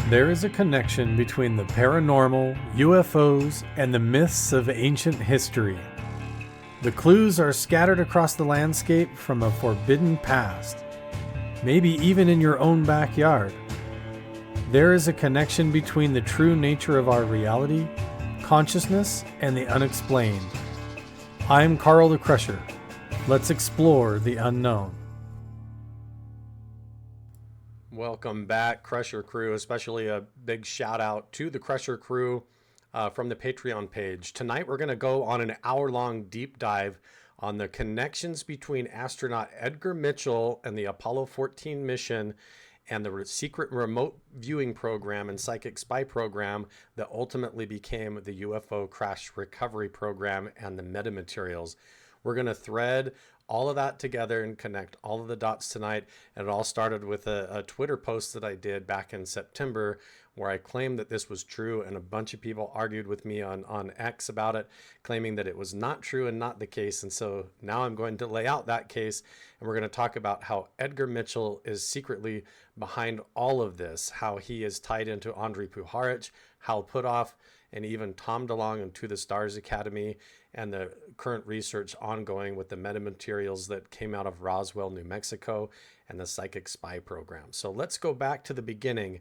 There is a connection between the paranormal, UFOs, and the myths of ancient history. The clues are scattered across the landscape from a forbidden past, maybe even in your own backyard. There is a connection between the true nature of our reality, consciousness, and the unexplained. I'm Carl the Crusher. Let's explore the unknown. Welcome back, Crusher crew, especially a big shout out to the Crusher crew from the Patreon page. Tonight we're going to go on an hour-long deep dive on the connections between astronaut Edgar Mitchell and the Apollo 14 mission and the secret remote viewing program and psychic spy program that ultimately became the UFO crash recovery program and the metamaterials. We're going to thread all of that together and connect all of the dots tonight. And it all started with a Twitter post that I did back in September where I claimed that this was true, and a bunch of people argued with me on X about it, claiming that it was not true and not the case. And so now I'm going to lay out that case, and we're going to talk about how Edgar Mitchell is secretly behind all of this, how he is tied into Andirja Puharich, Hal Puthoff, and even Tom DeLonge and To the Stars Academy, and the current research ongoing with the metamaterials that came out of Roswell, New Mexico, and the psychic spy program. So let's go back to the beginning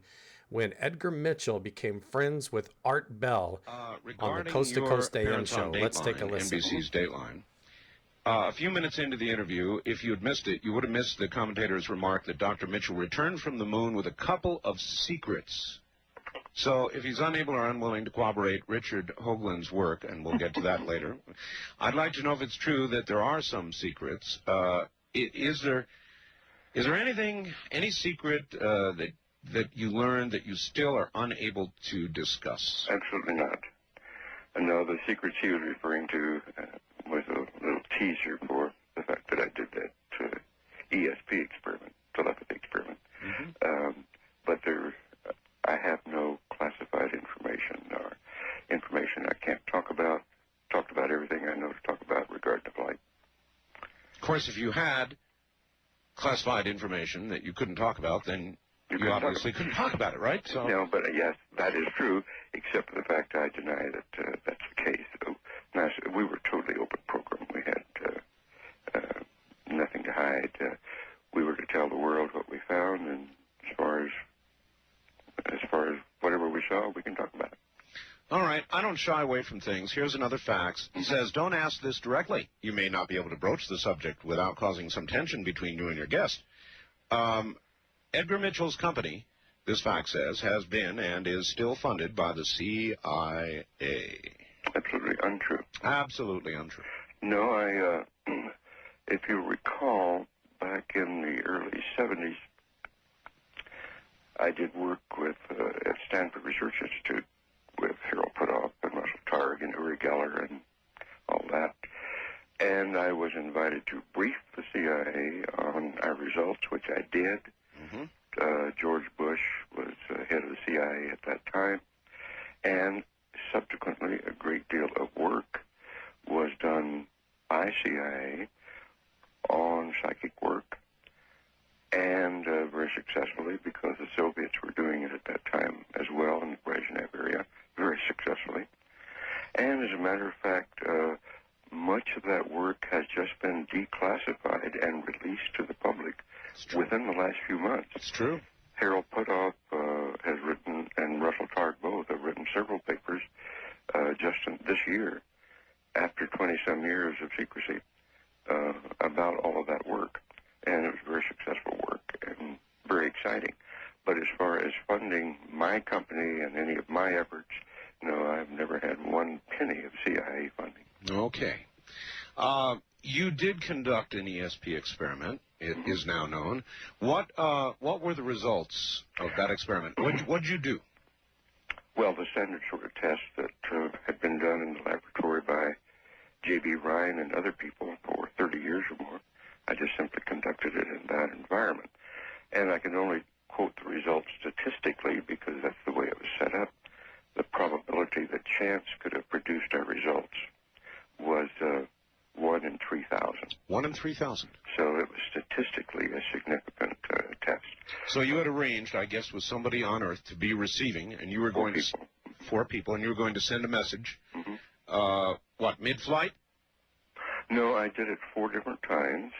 when Edgar Mitchell became friends with Art Bell on the Coast to Coast AM show. Let's take a listen. NBC's Dateline. A few minutes into the interview, if you had missed it, you would have missed the commentator's remark that Dr. Mitchell returned from the moon with a couple of secrets. So if he's unable or unwilling to corroborate Richard Hoagland's work, and we'll get to that later, I'd like to know if it's true that there are some secrets. Is there anything, any secret that you learned that you still are unable to discuss? Absolutely not. No, the secrets he was referring to was a little teaser for the fact that I did that ESP experiment, telepathy experiment. Mm-hmm. But I have no classified information or information I can't talk about. Talked about everything I know to talk about regarding flight. Of course, if you had classified information that you couldn't talk about, then you obviously couldn't talk about it, right? So. No, but yes, that is true, except for the fact I deny that that's the case. So, we were a totally open program. We had nothing to hide. We were to tell the world what we found, and as far as whatever we saw, we can talk about it. All right, I don't shy away from things. Here's another fax. He says, don't ask this directly. You may not be able to broach the subject without causing some tension between you and your guest. Edgar Mitchell's company, this fax says, has been and is still funded by the CIA. Absolutely untrue. Absolutely untrue. No, if you recall, back in the early 70s, I did work with at Stanford Research Institute with Hal Puthoff and Targ and Uri Geller and all that. And I was invited to brief the CIA on our results, which I did. Mm-hmm. George Bush was head of the CIA at that time. And subsequently, a great deal of work was done by CIA on psychic work, and very successfully, because the Soviets were doing it at that time as well in the Brezhnev area, very successfully. And as a matter of fact, much of that work has just been declassified and released to the public within the last few months. It's true. Hal Puthoff has written, and Russell Targ both have written several papers just this year, after 20-some years of secrecy, about all of that work. And it was very successful work and very exciting. But as far as funding my company and any of my efforts, no, I've never had one penny of CIA funding. Okay. You did conduct an ESP experiment. It is now known. What were the results of that experiment? What did you do? Well, the standard sort of tests that had been done in the laboratory by J.B. Ryan and other people for 30 years or more. I just simply conducted it in that environment. And I can only quote the results statistically because that's the way it was set up. The probability that chance could have produced our results was 1 in 3,000. 1 in 3,000. So it was statistically a significant test. So you had arranged, I guess, with somebody on Earth to be receiving, and you were going to... 4 people, and you were going to send a message. What, mid-flight? No, I did it 4 different times.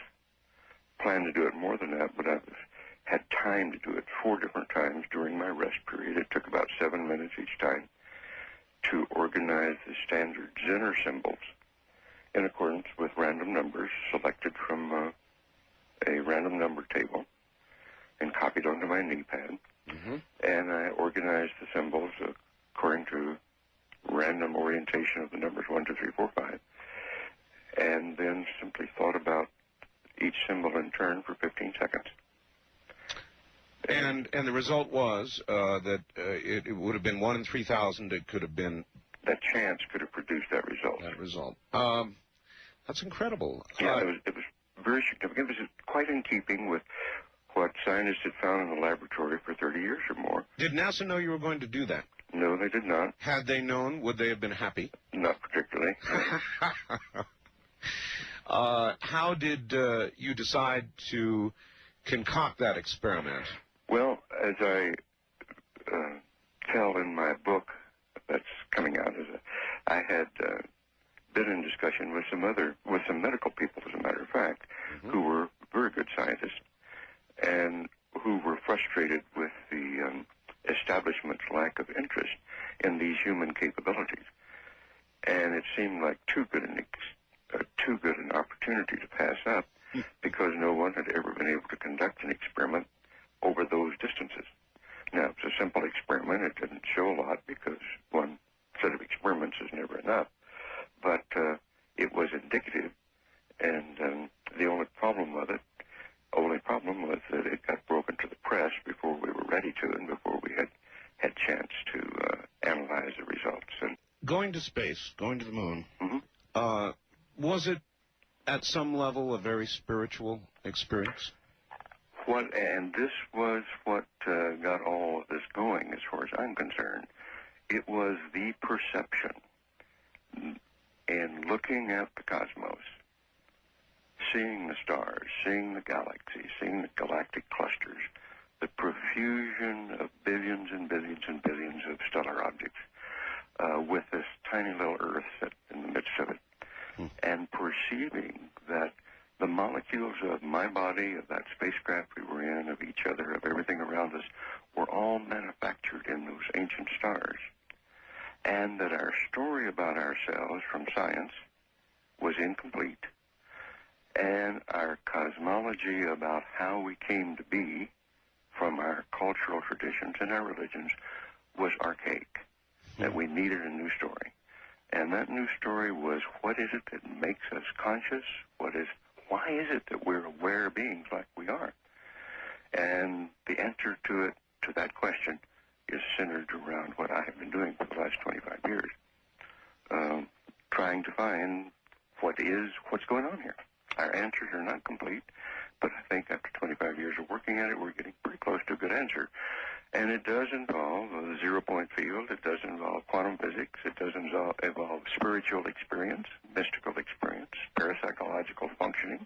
Planned to do it more than that, but I had time to do it 4 different times during my rest period. It took about 7 minutes each time to organize the standard Zener symbols in accordance with random numbers selected from a random number table and copied onto my knee pad. And I organized the symbols according to random orientation of the numbers 1, 2, 3, 4, 5, and then simply thought about each symbol in turn for 15 seconds. And the result was that it would have been 1 in 3,000. It could have been... That chance could have produced that result. That result. That's incredible. Yeah, it was very significant. It was quite in keeping with what scientists had found in the laboratory for 30 years or more. Did NASA know you were going to do that? No, they did not. Had they known, would they have been happy? Not particularly. How did you decide to concoct that experiment? Well, as I tell in my book that's coming out, I had been in discussion with some medical people, as a matter of fact, who were very good scientists and who were frustrated with the establishment's lack of interest in these human capabilities. And it seemed like too good an opportunity to pass up because no one had ever been able to conduct an experiment over those distances. Now, it's a simple experiment. It didn't show a lot because one set of experiments is never enough. But it was indicative, and the only problem was that it got broken to the press before we were ready to and before we had chance to analyze the results. And going to space, going to the moon, was it at some level a very spiritual experience? And this was what got all of this going, as far as I'm concerned. It was the perception in looking at the cosmos, seeing the stars, seeing the galaxies, seeing the galactic clusters, the profusion of billions and billions and billions of stellar objects, with this tiny little Earth set in the midst of it, and perceiving that the molecules of my body, of that spacecraft we were in, of each other, of everything around us, were all manufactured in those ancient stars, and that our story about ourselves from science was incomplete, and our cosmology about how we came to be from our cultural traditions and our religions was archaic, that we needed a new story. And that new story was, what is it that makes us conscious? Why is it that we're aware beings like we are? And the answer to that question is centered around what I have been doing for the last 25 years, trying to find what's going on here. Our answers are not complete, but I think after 25 years of working at it, we're getting pretty close to a good answer. And it does involve the zero-point field. It does involve quantum physics. It does involve spiritual experience, mystical experience, parapsychological functioning.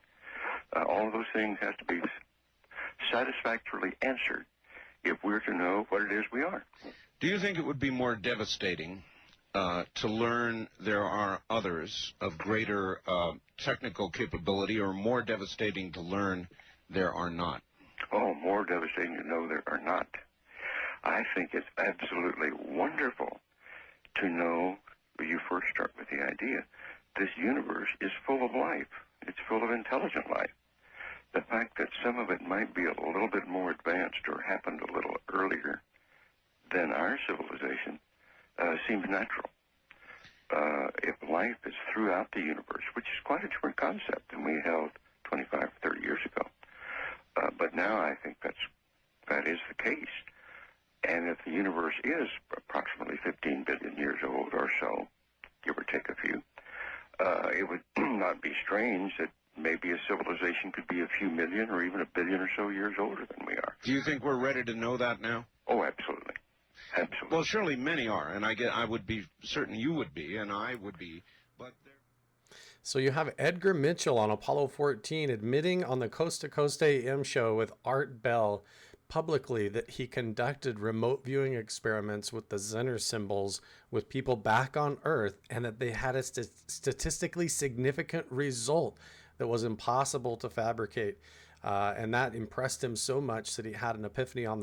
All of those things have to be satisfactorily answered if we're to know what it is we are. Do you think it would be more devastating to learn there are others of greater technical capability, or more devastating to learn there are not? Oh, more devastating to know there are not. I think it's absolutely wonderful to know, you first start with the idea, this universe is full of life. It's full of intelligent life. The fact that some of it might be a little bit more advanced or happened a little earlier than our civilization seems natural. If life is throughout the universe, which is quite a different concept than we held 25, 30 years ago. But now I think that is the case. And if the universe is approximately 15 billion years old or so, give or take a few, it would not be strange that maybe a civilization could be a few million or even a billion or so years older than we are. Do you think we're ready to know that now? Oh, absolutely. Absolutely. Well, surely many are, and I would be certain you would be, and I would be, but So you have Edgar Mitchell on Apollo 14 admitting on the Coast to Coast AM show with Art Bell publicly that he conducted remote viewing experiments with the Zener symbols with people back on Earth, and that they had a statistically significant result that was impossible to fabricate. And that impressed him so much that he had an epiphany on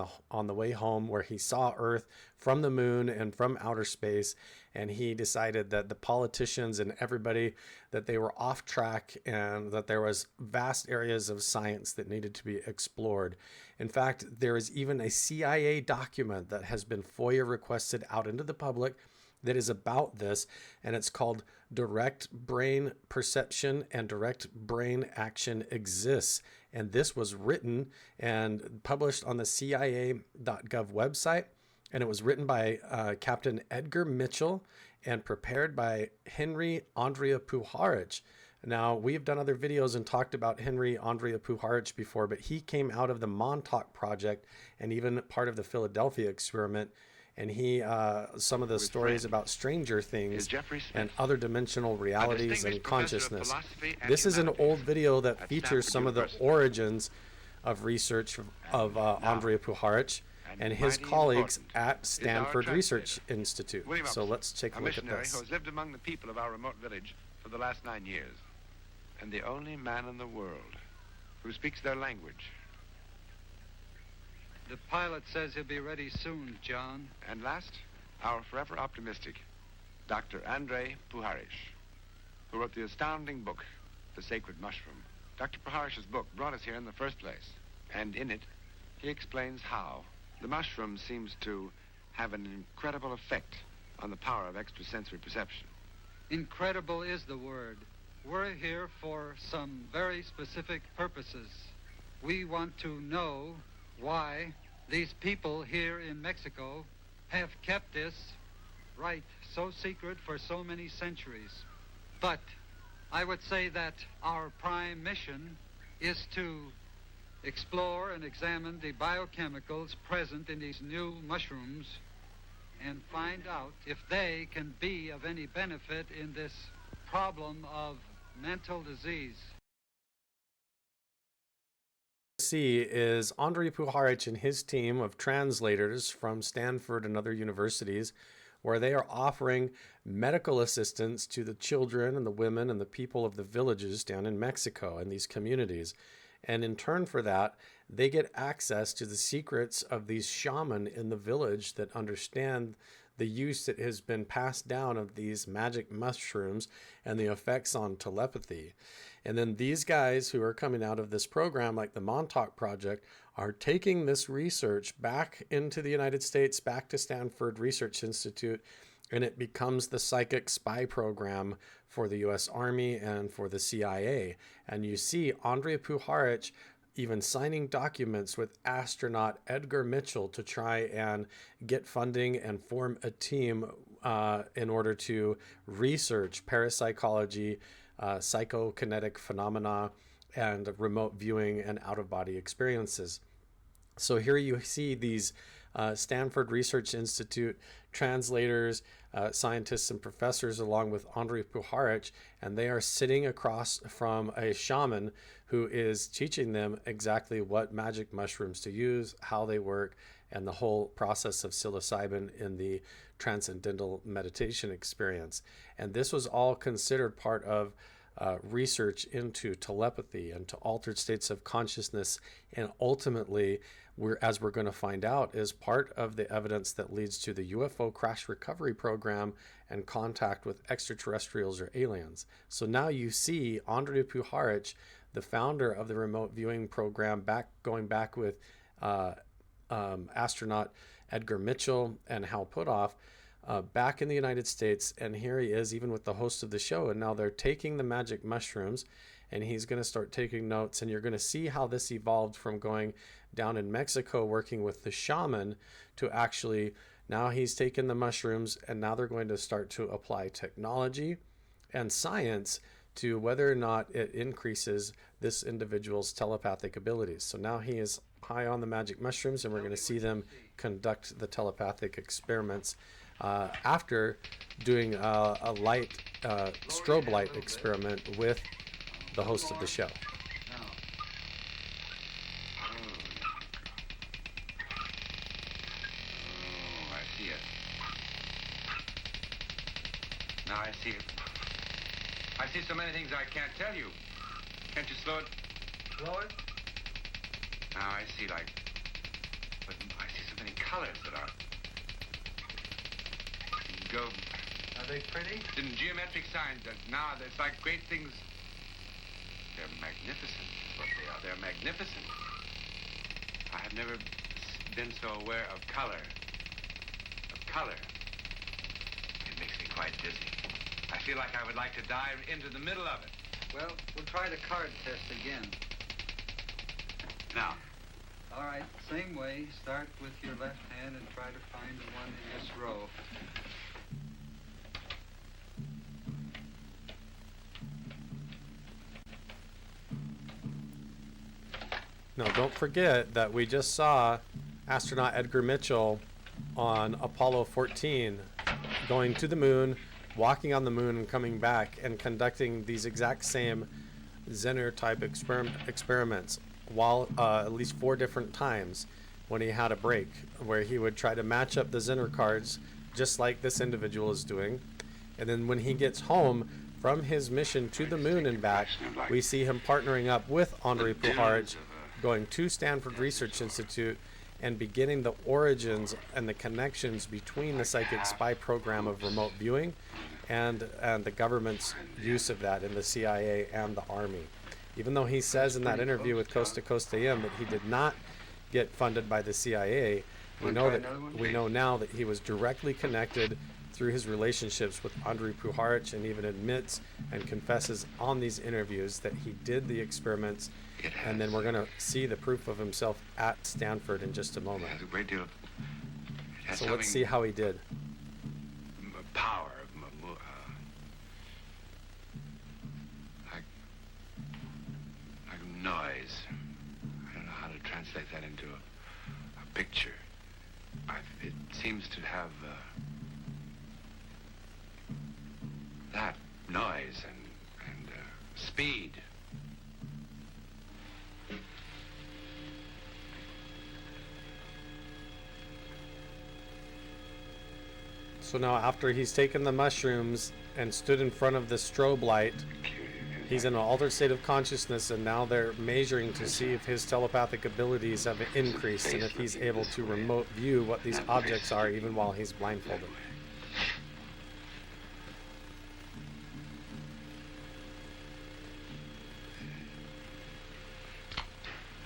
the way home, where he saw Earth from the moon and from outer space, and he decided that the politicians and everybody, that they were off track and that there was vast areas of science that needed to be explored. In fact, there is even a CIA document that has been FOIA requested out into the public that is about this, and it's called Direct Brain Perception and Direct Brain Action Exists. And this was written and published on the CIA.gov website, and it was written by Captain Edgar Mitchell and prepared by Andirja Puharich. Now, we've done other videos and talked about Andirja Puharich before, but he came out of the Montauk Project and even part of the Philadelphia experiment. And he, some of the stories about stranger things and other dimensional realities and consciousness. This is an old video that features some of the origins of research of Andirja Puharich and his colleagues at Stanford Research Institute. So let's take a look at this. Who has lived among the people of our remote village for the last 9 years, and the only man in the world who speaks their language. The pilot says he'll be ready soon, John. And last, our forever optimistic, Dr. Andirja Puharich, who wrote the astounding book, The Sacred Mushroom. Dr. Puharich's book brought us here in the first place, and in it, he explains how the mushroom seems to have an incredible effect on the power of extrasensory perception. Incredible is the word. We're here for some very specific purposes. We want to know why these people here in Mexico have kept this right so secret for so many centuries. But I would say that our prime mission is to explore and examine the biochemicals present in these new mushrooms and find out if they can be of any benefit in this problem of mental disease. See is Andirja Puharich and his team of translators from Stanford and other universities, where they are offering medical assistance to the children and the women and the people of the villages down in Mexico and these communities. And in turn for that, they get access to the secrets of these shaman in the village that understand the use that has been passed down of these magic mushrooms and the effects on telepathy. And then these guys who are coming out of this program, like the Montauk Project, are taking this research back into the United States, back to Stanford Research Institute, and it becomes the psychic spy program for the U.S. Army and for the CIA. And you see Andirja Puharich even signing documents with astronaut Edgar Mitchell to try and get funding and form a team in order to research parapsychology, psychokinetic phenomena, and remote viewing and out-of-body experiences. So here you see these Stanford Research Institute translators, scientists and professors, along with Andirja Puharich, and they are sitting across from a shaman who is teaching them exactly what magic mushrooms to use, how they work, and the whole process of psilocybin in the transcendental meditation experience. And this was all considered part of research into telepathy and to altered states of consciousness, and ultimately, as we're going to find out, is part of the evidence that leads to the UFO crash recovery program and contact with extraterrestrials or aliens. So now you see Andirja Puharich, the founder of the remote viewing program, going back with astronaut Edgar Mitchell and Hal Puthoff, back in the United States, and here he is even with the host of the show, and now they're taking the magic mushrooms, and he's going to start taking notes, and you're going to see how this evolved from going down in Mexico working with the shaman to actually now he's taken the mushrooms, and now they're going to start to apply technology and science to whether or not it increases this individual's telepathic abilities. So now he is high on the magic mushrooms, and we're going to see them conduct the telepathic experiments after doing a light strobe light experiment with the host of the show. Now I see it. I see so many things I can't tell you. Can't you slow it? Slow it? Now I see but I see so many colors that are. Go. Are they pretty? In geometric signs, now it's like great things. They're magnificent. What they are. They're magnificent. I have never been so aware of color. It makes me quite dizzy. I feel like I would like to dive into the middle of it. Well, we'll try the card test again. Now. All right, same way. Start with your left hand and try to find the one in this row. Now, don't forget that we just saw astronaut Edgar Mitchell on Apollo 14 going to the moon, walking on the moon and coming back and conducting these exact same Zener type experiments while at least 4 different times when he had a break, where he would try to match up the Zener cards just like this individual is doing. And then when he gets home from his mission to the moon and back, we see him partnering up with Uri Puharich, going to Stanford Research Institute and beginning the origins and the connections between the psychic spy program of remote viewing and the government's use of that in the CIA and the Army. Even though he says in that interview with Coast to Coast AM that he did not get funded by the CIA, we know now that he was directly connected through his relationships with Uri Puharich, and even admits and confesses on these interviews that he did the experiments. And then we're going to see the proof of himself at Stanford in just a moment. It has a great deal of... So let's see how he did. Power. Like noise. I don't know how to translate that into a picture. It seems to have that noise and speed. So now after he's taken the mushrooms and stood in front of the strobe light, he's in an altered state of consciousness, and now they're measuring to see if his telepathic abilities have increased and if he's able to remote view what these objects are even while he's blindfolded.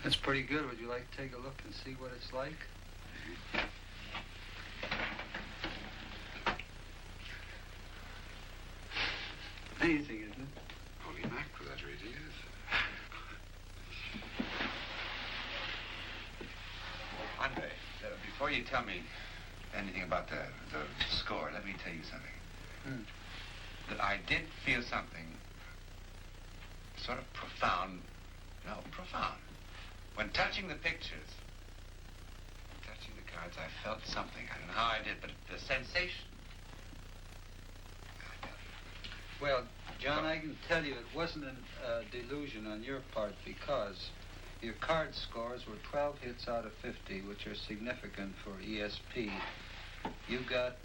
That's pretty good. Would you like to take a look and see what it's like? Amazing, isn't it? Holy mackerel, that really is. Andre, before you tell me anything about the score, let me tell you something. That I did feel something sort of profound. When touching the pictures, touching the cards, I felt something. I don't know how I did, but the sensation. Well, John, I can tell you it wasn't a delusion on your part, because your card scores were 12 hits out of 50, which are significant for ESP. You got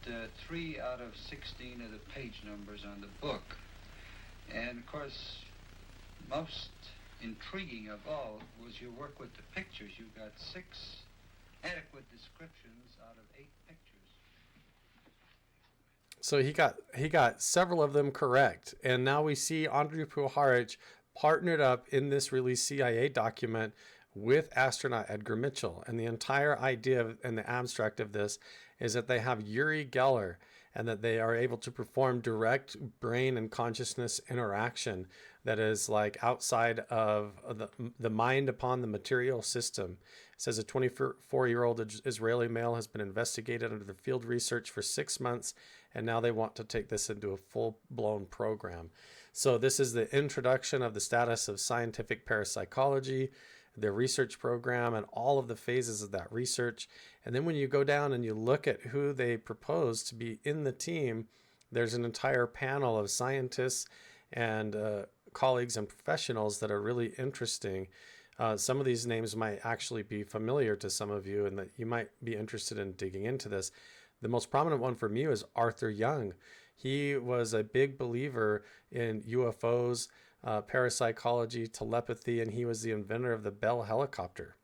3 out of 16 of the page numbers on the book. And, of course, most intriguing of all was your work with the pictures. You got 6 adequate descriptions out of 8 pictures. So he got several of them correct, and now we see Uri Puharich partnered up in this released CIA document with astronaut Edgar Mitchell. And the entire idea and the abstract of this is that they have Uri Geller, and that they are able to perform direct brain and consciousness interaction that is like outside of the mind upon the material system. It says a 24-year-old Israeli male has been investigated under the field research for 6 months, and now they want to take this into a full-blown program. So this is the introduction of the status of scientific parapsychology. the research program and all of the phases of that research. And then when you go down and you look at who they propose to be in the team, there's an entire panel of scientists and colleagues and professionals that are really interesting. Some of these names might actually be familiar to some of you and that you might be interested in digging into this. The most prominent one for me is Arthur Young. He was a big believer in UFOs, parapsychology, telepathy, and he was the inventor of the Bell helicopter.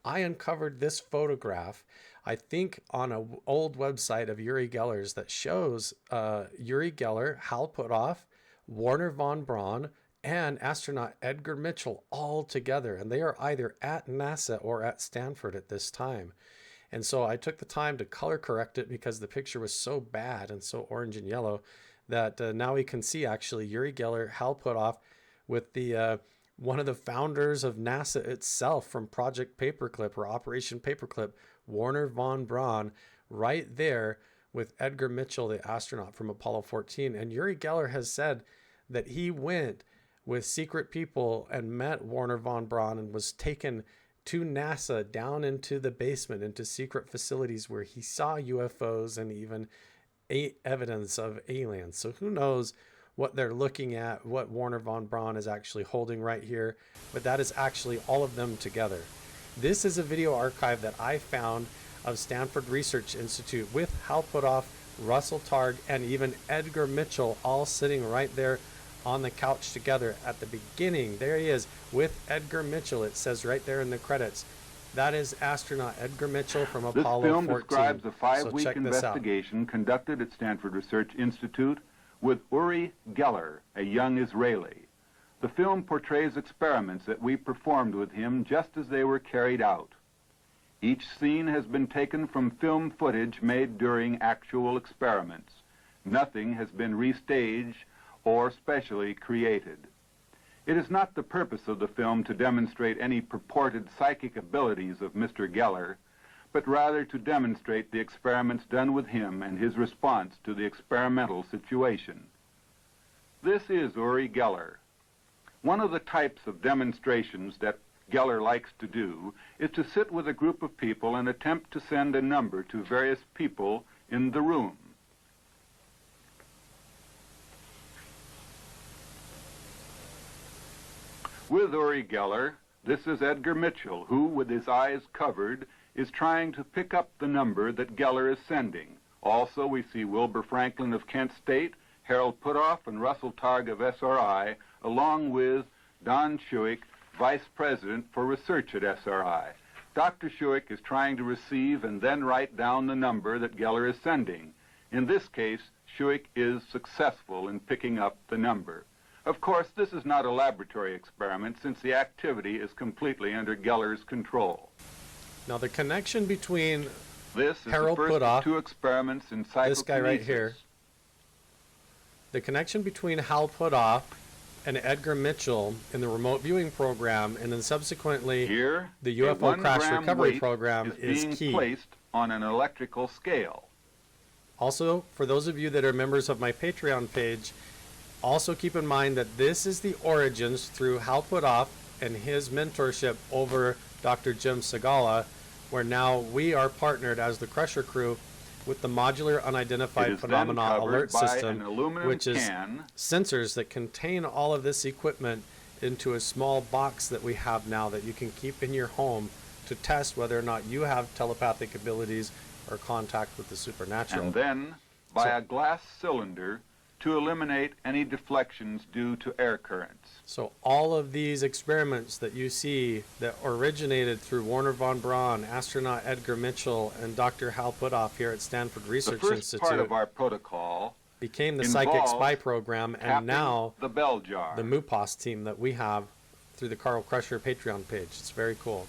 I uncovered this photograph, I think, on an old website of Uri Geller's that shows Uri Geller, Hal Puthoff, Wernher von Braun, and astronaut Edgar Mitchell all together. And they are either at NASA or at Stanford at this time. And so I took the time to color correct it because the picture was so bad and so orange and yellow that now we can see actually Uri Geller, Hal Puthoff, with the one of the founders of NASA itself from Project Paperclip or Operation Paperclip, Wernher von Braun, right there with Edgar Mitchell, the astronaut from Apollo 14. And Uri Geller has said that he went with secret people and met Wernher von Braun and was taken to NASA down into the basement, into secret facilities where he saw UFOs and even evidence of aliens. So who knows what they're looking at, what Wernher von Braun is actually holding right here, but that is actually all of them together. This is a video archive that I found of Stanford Research Institute with Hal Puthoff, Russell Targ, and even Edgar Mitchell all sitting right there on the couch together at the beginning. There he is with Edgar Mitchell. It says right there in the credits. That is astronaut Edgar Mitchell from Apollo 14. This film describes a 5-week So investigation conducted at Stanford Research Institute with Uri Geller, a young Israeli. The film portrays experiments that we performed with him just as they were carried out. Each scene has been taken from film footage made during actual experiments. Nothing has been restaged or specially created. It is not the purpose of the film to demonstrate any purported psychic abilities of Mr. Geller, but rather to demonstrate the experiments done with him and his response to the experimental situation. This is Uri Geller. One of the types of demonstrations that Geller likes to do is to sit with a group of people and attempt to send a number to various people in the room. With Uri Geller, this is Edgar Mitchell, who, with his eyes covered, is trying to pick up the number that Geller is sending. Also, we see Wilbur Franklin of Kent State, Harold Puthoff, and Russell Targ of SRI, along with Don Schuick, Vice President for Research at SRI. Dr. Schuick is trying to receive and then write down the number that Geller is sending. In this case, Schuick is successful in picking up the number. Of course, this is not a laboratory experiment since the activity is completely under Geller's control. Now the connection between This is Harold the first Puthoff, of 2 experiments in psychokinesis. this guy right here, the connection between Hal Puthoff and Edgar Mitchell in the remote viewing program, and then subsequently Here, the a UFO 1 crash gram recovery weight program is being key. placed on an electrical scale. Also, for those of you that are members of my Patreon page, also keep in mind that this is the origins through Hal Puthoff and his mentorship over Dr. Jim Segala, where now we are partnered as the Crusher Crew with the Modular Unidentified Phenomena Alert System, which is sensors that contain all of this equipment into a small box that we have now that you can keep in your home to test whether or not you have telepathic abilities or contact with the supernatural. And then, by a glass cylinder, to eliminate any deflections due to air currents. So all of these experiments that you see that originated through Wernher von Braun, astronaut Edgar Mitchell, and Dr. Hal Puthoff here at Stanford Research The first Institute part of our protocol became the Psychic involves Spy program, and now the bell jar. the MUPOS team that we have through the Carl Crusher Patreon page. It's very cool.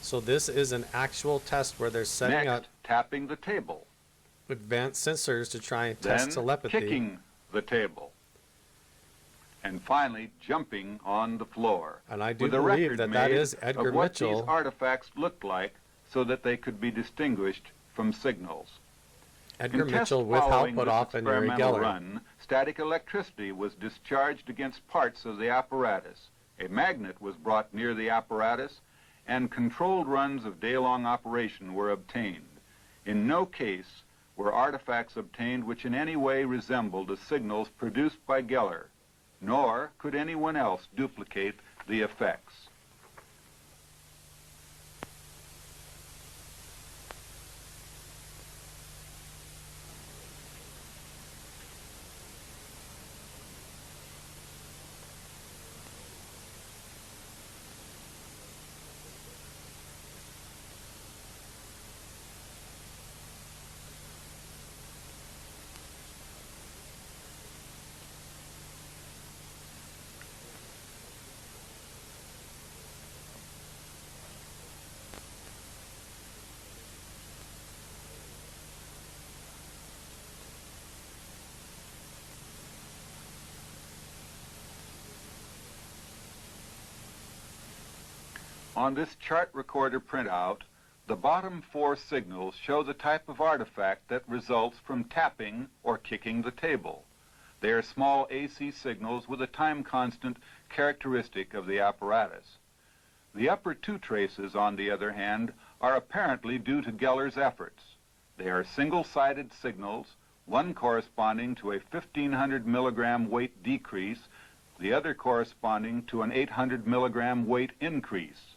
So this is an actual test where they're setting Next, up tapping the table. advanced sensors to try and test Then telepathy. kicking the table. And finally, jumping on the floor. And I do with a believe record that that made is Edgar of what Mitchell. these artifacts looked like so that they could be distinguished from signals. Edgar In Mitchell tests with Hal following this Puthoff and Uri experimental Geller. run, static electricity was discharged against parts of the apparatus. A magnet was brought near the apparatus, and controlled runs of day-long operation were obtained. In no case were artifacts obtained which in any way resembled the signals produced by Geller, nor could anyone else duplicate the effects. On this chart recorder printout, the bottom 4 signals show the type of artifact that results from tapping or kicking the table. They are small AC signals with a time constant characteristic of the apparatus. The upper 2 traces, on the other hand, are apparently due to Geller's efforts. They are single-sided signals, one corresponding to a 1,500 milligram weight decrease, the other corresponding to an 800 milligram weight increase.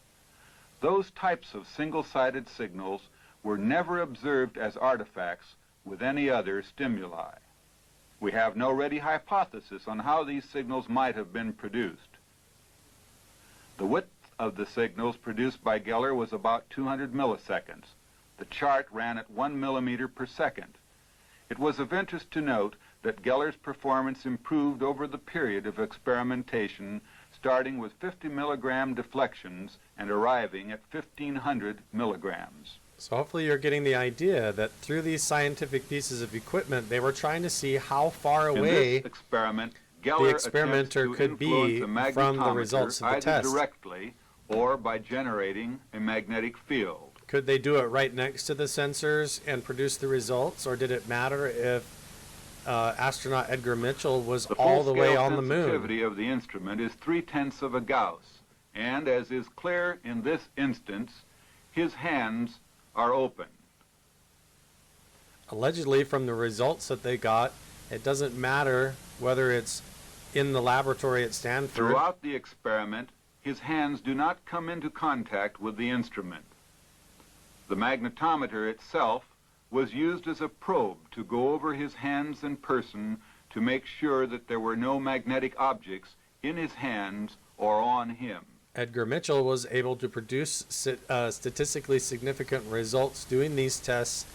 Those types of single-sided signals were never observed as artifacts with any other stimuli. We have no ready hypothesis on how these signals might have been produced. The width of the signals produced by Geller was about 200 milliseconds. The chart ran at 1 millimeter per second. It was of interest to note that Geller's performance improved over the period of experimentation, starting with 50 milligram deflections and arriving at 1,500 milligrams. So hopefully you're getting the idea that through these scientific pieces of equipment, they were trying to see how far away in this experiment, Geller the experimenter could be from the results of the test. Either directly or by generating a magnetic field. Could they do it right next to the sensors and produce the results, or did it matter if astronaut Edgar Mitchell was all the way on the moon? The sensitivity of the instrument is 3/10 of a Gauss, and as is clear in this instance, his hands are open. Allegedly, from the results that they got, it doesn't matter whether it's in the laboratory at Stanford. Throughout the experiment, his hands do not come into contact with the instrument. The magnetometer itself was used as a probe to go over his hands and person to make sure that there were no magnetic objects in his hands or on him. Edgar Mitchell was able to produce statistically significant results doing these tests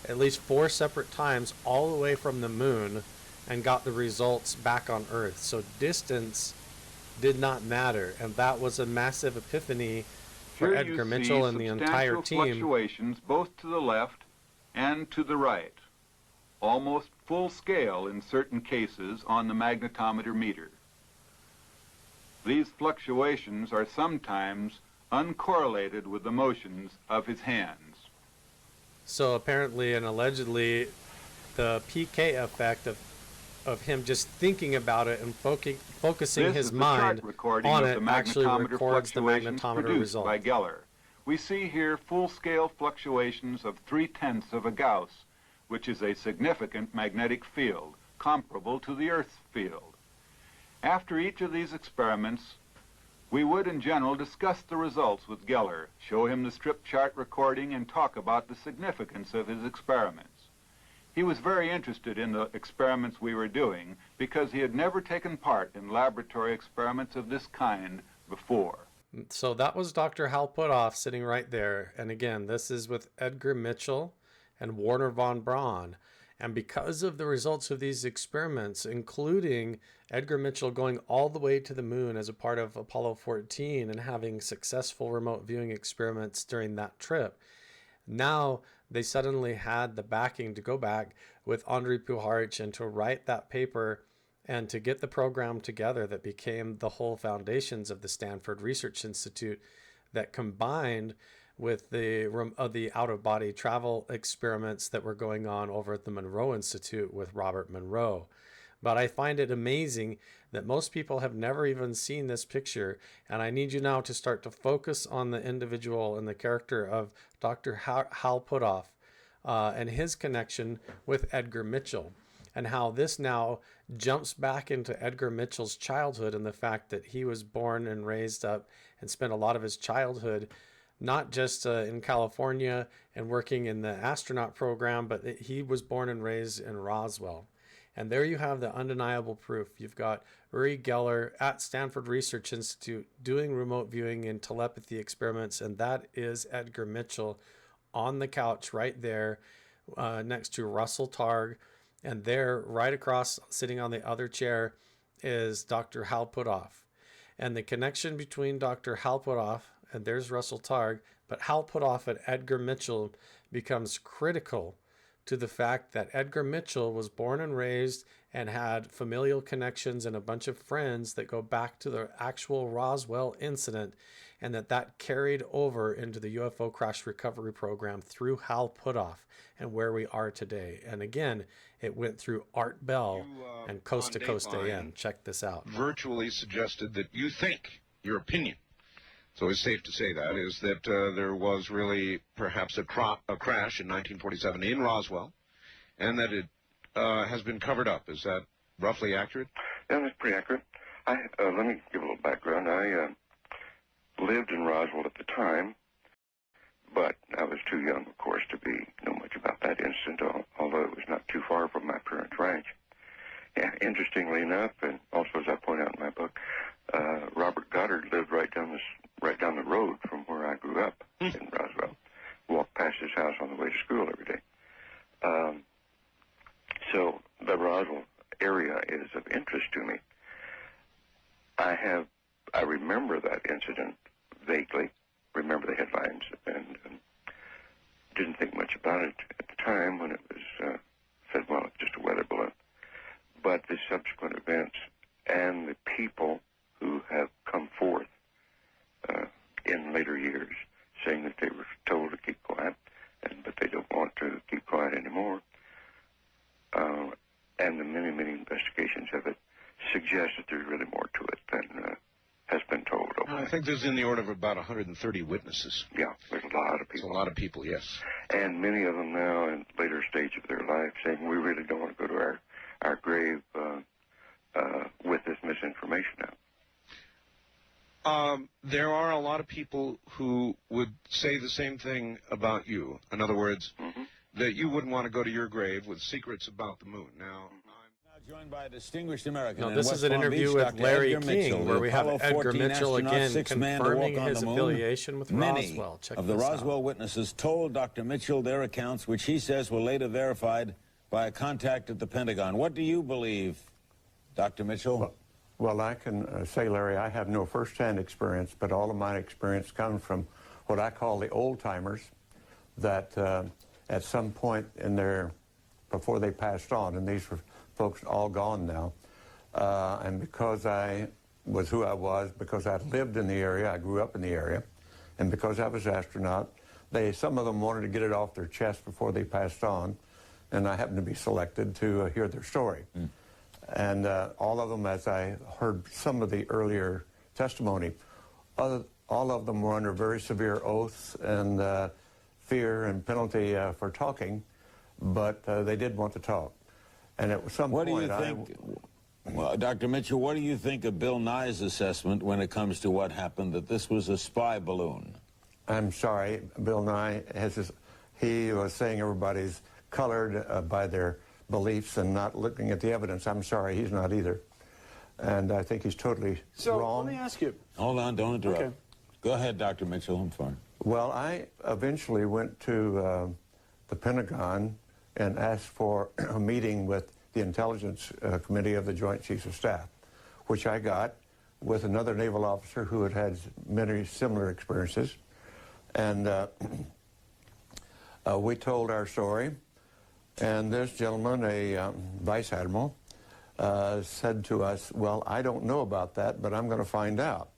at least 4 separate times all the way from the moon, and got the results back on Earth. So distance did not matter, and that was a massive epiphany for Here Edgar you Mitchell see and the entire team. Fluctuations both to the left and to the right, almost full scale in certain cases on the magnetometer meter. These fluctuations are sometimes uncorrelated with the motions of his hands. So apparently and allegedly, the PK effect of him just thinking about it and focusing his mind on it actually records the magnetometer result. By Geller. We see here full-scale fluctuations of 3/10 of a Gauss, which is a significant magnetic field, comparable to the Earth's field. After each of these experiments, we would in general discuss the results with Geller, show him the strip chart recording, and talk about the significance of his experiments. He was very interested in the experiments we were doing because he had never taken part in laboratory experiments of this kind before. So that was Dr. Hal Puthoff sitting right there. And again, this is with Edgar Mitchell and Wernher von Braun. And because of the results of these experiments, including Edgar Mitchell going all the way to the moon as a part of Apollo 14 and having successful remote viewing experiments during that trip, now they suddenly had the backing to go back with Andirja Puharich and to write that paper and to get the program together that became the whole foundations of the Stanford Research Institute, that combined with the out-of-body travel experiments that were going on over at the Monroe Institute with Robert Monroe. But I find it amazing that most people have never even seen this picture. And I need you now to start to focus on the individual and the character of Dr. Hal Puthoff and his connection with Edgar Mitchell, and how this now jumps back into Edgar Mitchell's childhood and the fact that he was born and raised up and spent a lot of his childhood not just in California and working in the astronaut program, but he was born and raised in Roswell. And there you have the undeniable proof. You've got Uri Geller at Stanford Research Institute doing remote viewing and telepathy experiments, and that is Edgar Mitchell on the couch right there next to Russell Targ. And there, right across, sitting on the other chair, is Dr. Hal Puthoff. And the connection between Dr. Hal Puthoff, and there's Russell Targ, but Hal Puthoff and Edgar Mitchell becomes critical to the fact that Edgar Mitchell was born and raised and had familial connections and a bunch of friends that go back to the actual Roswell incident, and that carried over into the UFO crash recovery program through Hal Puthoff and where we are today. And again, it went through Art Bell and Coast to Coast AM. Check this out. Virtually suggested that you think, your opinion, so it's safe to say that, is that there was really perhaps a crash in 1947 in Roswell, and that it has been covered up. Is that roughly accurate? Yeah, that's pretty accurate. Let me give a little background. I lived in Roswell at the time, but I was too young, of course, to know much about that incident, although it was not too far from my parents' ranch. Yeah, interestingly enough, and also as I point out in my book, Robert Goddard lived right down the road from where I grew up in Roswell. Walked past his house on the way to school every day. So the Roswell area is of interest to me. I remember that incident vaguely, remember the headlines, and didn't think much about it at the time when it was said, well, it's just a weather balloon. But the subsequent events and the people who have come forth in later years saying that they were told to keep quiet, but they don't want to keep quiet anymore, and the many, many investigations of it suggest that there's really more to it than has been told. I think there's in the order of about 130 witnesses. Yeah, there's a lot of people. It's a lot of people, yes. And many of them now in later stage of their life saying, we really don't want to go to our grave with this misinformation now. There are a lot of people who would say the same thing about you. In other words, that you wouldn't want to go to your grave with secrets about the moon. Now, joined by a distinguished American. Now, this is an interview with Larry King, where we have Edgar Mitchell again confirming his affiliation with Roswell. Check of the Roswell witnesses told Dr. Mitchell their accounts, which he says were later verified by a contact at the Pentagon. What do you believe, Dr. Mitchell? Well, I can say, Larry, I have no first-hand experience, but all of my experience comes from what I call the old-timers that at some point in before they passed on, and these were folks all gone now, and because I was who I was, because I lived in the area, I grew up in the area, and because I was an astronaut, some of them wanted to get it off their chest before they passed on, and I happened to be selected to hear their story. And all of them, as I heard some of the earlier testimony, all of them were under very severe oaths and fear and penalty for talking, but they did want to talk. And at some point, what do you think, well, Dr. Mitchell, what do you think of Bill Nye's assessment when it comes to what happened, that this was a spy balloon? I'm sorry, Bill Nye he was saying everybody's colored by their beliefs and not looking at the evidence. I'm sorry, he's not either. And I think he's totally wrong. Let me ask you. Hold on, don't interrupt. Okay. Go ahead, Dr. Mitchell, I'm fine. Well, I eventually went to the Pentagon and asked for a meeting with the Intelligence Committee of the Joint Chiefs of Staff, which I got with another naval officer who had had many similar experiences. And we told our story. And this gentleman, a vice admiral, said to us, well, I don't know about that, but I'm going to find out.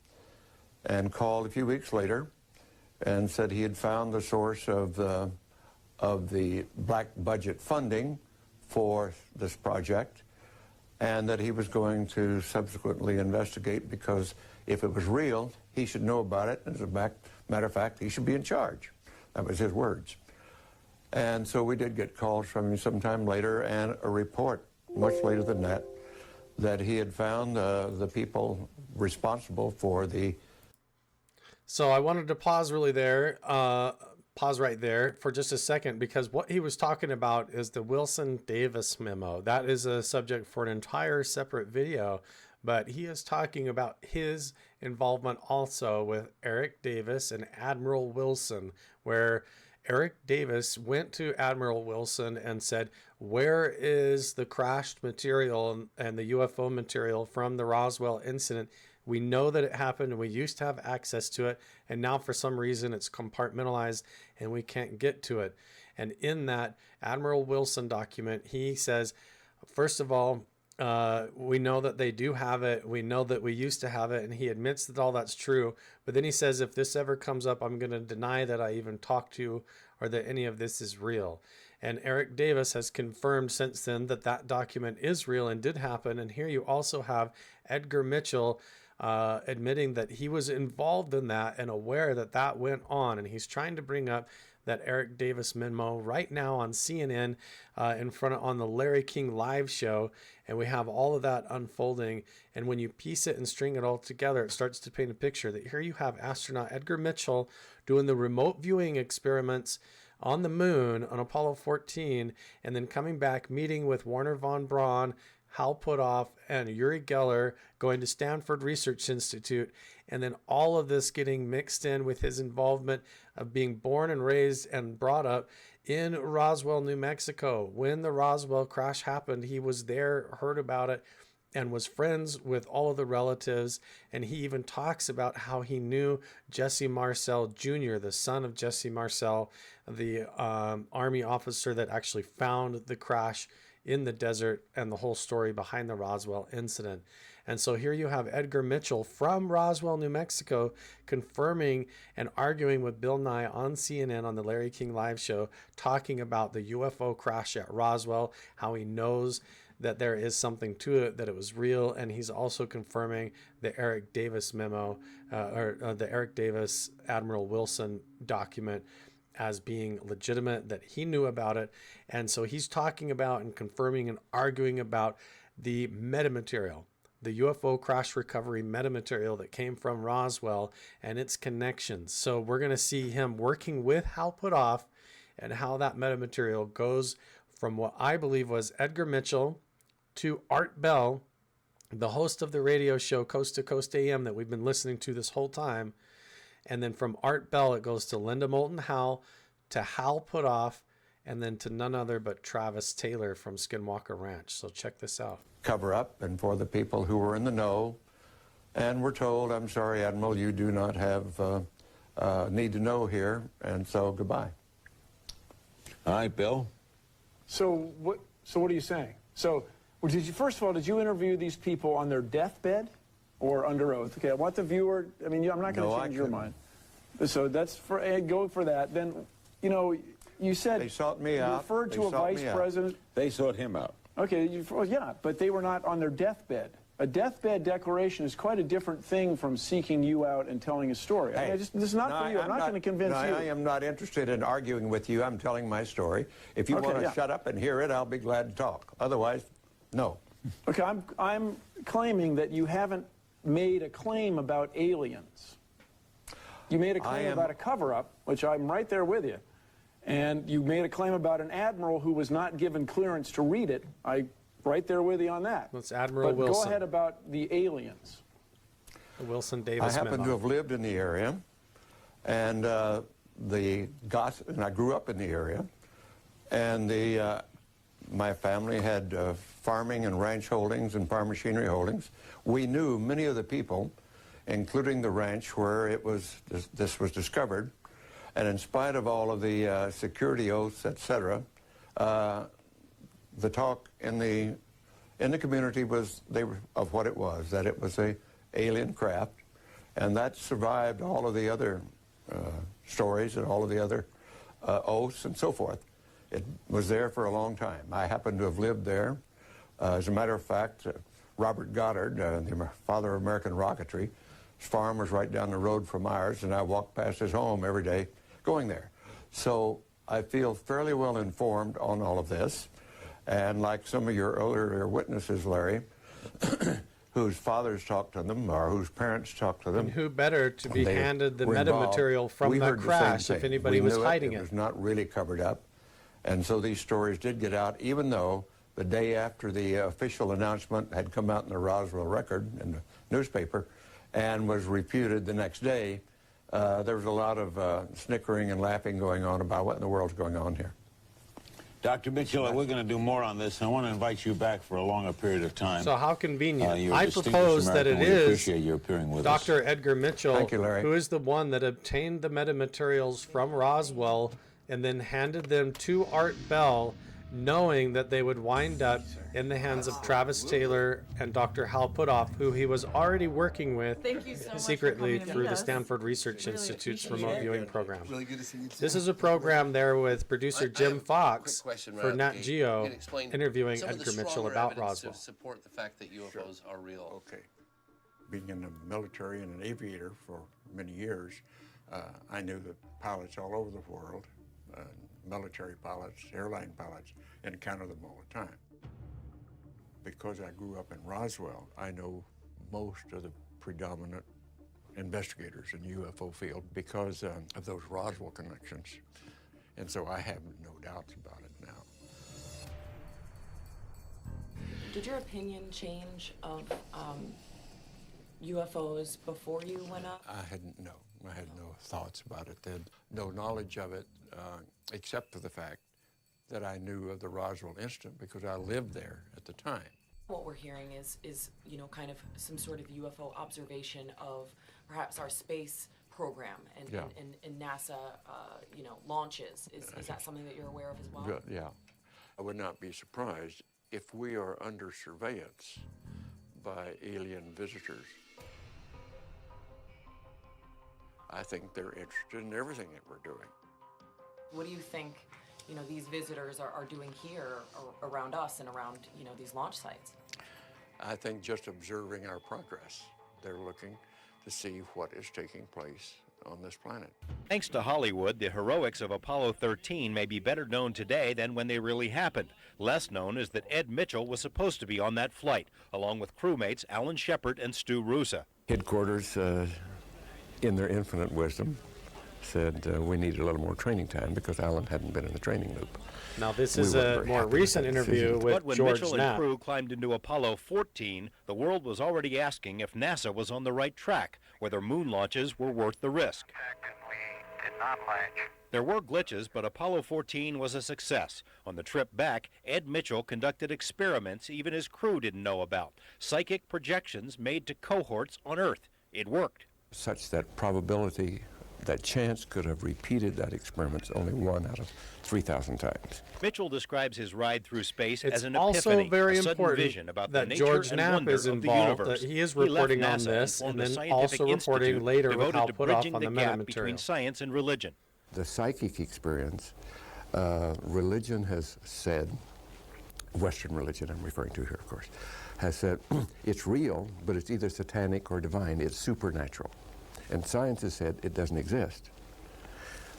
And called a few weeks later and said he had found the source of the black budget funding for this project. and that he was going to subsequently investigate, because if it was real, he should know about it. As a matter of fact, he should be in charge. That was his words. And so we did get calls from him sometime later, and a report much later than that, that he had found the people responsible for the... So I wanted to pause right there for just a second, because what he was talking about is the Wilson-Davis memo. That is a subject for an entire separate video, but he is talking about his involvement also with Eric Davis and Admiral Wilson, where Eric Davis went to Admiral Wilson and said, where is the crashed material and the UFO material from the Roswell incident? We know that it happened and we used to have access to it, and now for some reason it's compartmentalized and we can't get to it. And in that Admiral Wilson document, he says, first of all, we know that they do have it. We know that we used to have it, and he admits that all that's true. But then he says, if this ever comes up, I'm going to deny that I even talked to you or that any of this is real. And Eric Davis has confirmed since then that that document is real and did happen. And here you also have Edgar Mitchell admitting that he was involved in that and aware that that went on. And he's trying to bring up that Eric Davis memo right now on CNN on the Larry King live show. And we have all of that unfolding. And when you piece it and string it all together, it starts to paint a picture that here you have astronaut Edgar Mitchell doing the remote viewing experiments on the moon on Apollo 14, and then coming back, meeting with Wernher von Braun, Hal Puthoff, and Uri Geller, going to Stanford Research Institute, and then all of this getting mixed in with his involvement of being born and raised and brought up in Roswell, New Mexico. When the Roswell crash happened, he was there, heard about it, and was friends with all of the relatives. And he even talks about how he knew Jesse Marcel Jr., the son of Jesse Marcel, the Army officer that actually found the crash in the desert, and the whole story behind the Roswell incident. And so here you have Edgar Mitchell from Roswell, New Mexico, confirming and arguing with Bill Nye on CNN on the Larry King live show, talking about the UFO crash at Roswell, how he knows that there is something to it, that it was real. And he's also confirming the Eric Davis memo, the Eric Davis Admiral Wilson document as being legitimate, that he knew about it. And so he's talking about and confirming and arguing about the metamaterial, the UFO crash recovery metamaterial that came from Roswell and its connections. So we're going to see him working with Hal Puthoff and how that metamaterial goes from what I believe was Edgar Mitchell to Art Bell, the host of the radio show Coast to Coast AM that we've been listening to this whole time. And then from Art Bell, it goes to Linda Moulton Howe, to Hal Puthoff, and then to none other but Travis Taylor from Skinwalker Ranch. So check this out. Cover up, and for the people who were in the know, and were told, I'm sorry, Admiral, you do not have need to know here, and so goodbye. All right, Bill. So what are you saying? So first of all, did you interview these people on their deathbed or under oath? Okay, I want the viewer, I mean, I'm not going to change your mind. So that's go for that. Then, you know, you said they sought me out. Referred to a vice president. They sought him out. Okay, yeah, but they were not on their deathbed. A deathbed declaration is quite a different thing from seeking you out and telling a story. Hey, this is not for you. I'm not going to convince you. I am not interested in arguing with you. I'm telling my story. If you want to shut up and hear it, I'll be glad to talk. Otherwise, no. Okay, I'm claiming that you haven't made a claim about aliens. You made a claim about a cover-up, which I'm right there with you. And you made a claim about an admiral who was not given clearance to read it. I'm right there with you on that. That's Admiral Wilson. Wilson. Go ahead about the aliens. The Wilson-Davis memo. I happen to have lived in the area, and the gossip, and I grew up in the area, and my family had farming and ranch holdings and farm machinery holdings. We knew many of the people, including the ranch where this was discovered, and in spite of all of the security oaths, etc., the talk in the community was of what it was, that it was a alien craft, and that survived all of the other stories and all of the other oaths and so forth. It was there for a long time. I happen to have lived there As a matter of fact, Robert Goddard, the father of American rocketry, his farm was right down the road from ours, and I walked past his home every day going there. So I feel fairly well informed on all of this. And like some of your earlier witnesses, Larry, whose fathers talked to them or whose parents talked to them. And who better to be handed the metamaterial from that crash if anybody was hiding it? It was not really covered up. And so these stories did get out, even though the day after the official announcement had come out in the Roswell Record in the newspaper and was refuted the next day, there was a lot of snickering and laughing going on about what in the world's going on here. Dr. Mitchell, we're going to do more on this, and I want to invite you back for a longer period of time. So how convenient. You're I propose that it is appreciate you appearing with us. Dr. Edgar Mitchell, Thank you, Larry, who is the one that obtained the metamaterials from Roswell and then handed them to Art Bell, knowing that they would wind up in the hands of Travis Taylor and Dr. Hal Puthoff, who he was already working with secretly through the Stanford Research Institute's remote viewing program. Really good to see you too. This is a program there with producer Jim Fox for Nat Geo, interviewing Edgar Mitchell about Roswell. To support the fact that UFOs are real. Okay. Being in the military and an aviator for many years, I knew the pilots all over the world, military pilots, airline pilots, encounter them all the time. Because I grew up in Roswell, I know most of the predominant investigators in the UFO field because of those Roswell connections. And so I have no doubts about it now. Did your opinion change of UFOs before you went up? I had no thoughts about it then, no knowledge of it, except for the fact that I knew of the Roswell incident because I lived there at the time. What we're hearing is you know, kind of some sort of UFO observation of perhaps our space program and NASA, you know, launches. Is that something that you're aware of as well? Yeah. I would not be surprised if we are under surveillance by alien visitors. I think they're interested in everything that we're doing. What do you think, you know, these visitors are doing here around us and around, you know, these launch sites? I think just observing our progress. They're looking to see what is taking place on this planet. Thanks to Hollywood, the heroics of Apollo 13 may be better known today than when they really happened. Less known is that Ed Mitchell was supposed to be on that flight, along with crewmates Alan Shepard and Stu Rusa. Headquarters, in their infinite wisdom, said we needed a little more training time because Alan hadn't been in the training loop. Now, this is a more recent interview with but when George Mitchell Knapp. and crew climbed into Apollo 14, the world was already asking if NASA was on the right track, whether moon launches were worth the risk. We did not launch. There were glitches, but Apollo 14 was a success. On the trip back, Ed Mitchell conducted experiments even his crew didn't know about. Psychic projections made to cohorts on Earth. It worked. Such that probability that chance could have repeated that experiment only 1 out of 3,000 times. Mitchell describes his ride through space It's as an also epiphany, very a sudden important vision about that the nature George and Knapp wonder is of the involved, universe. that he is left reporting on NASA this, formed and a then scientific also reporting institute later with devoted Hal to Puthoff bridging on the the gap between metamaterials. science and religion. The psychic experience, religion has said, Western religion I'm referring to here, of course, has said it's real, but it's either satanic or divine. It's supernatural. And science has said it doesn't exist.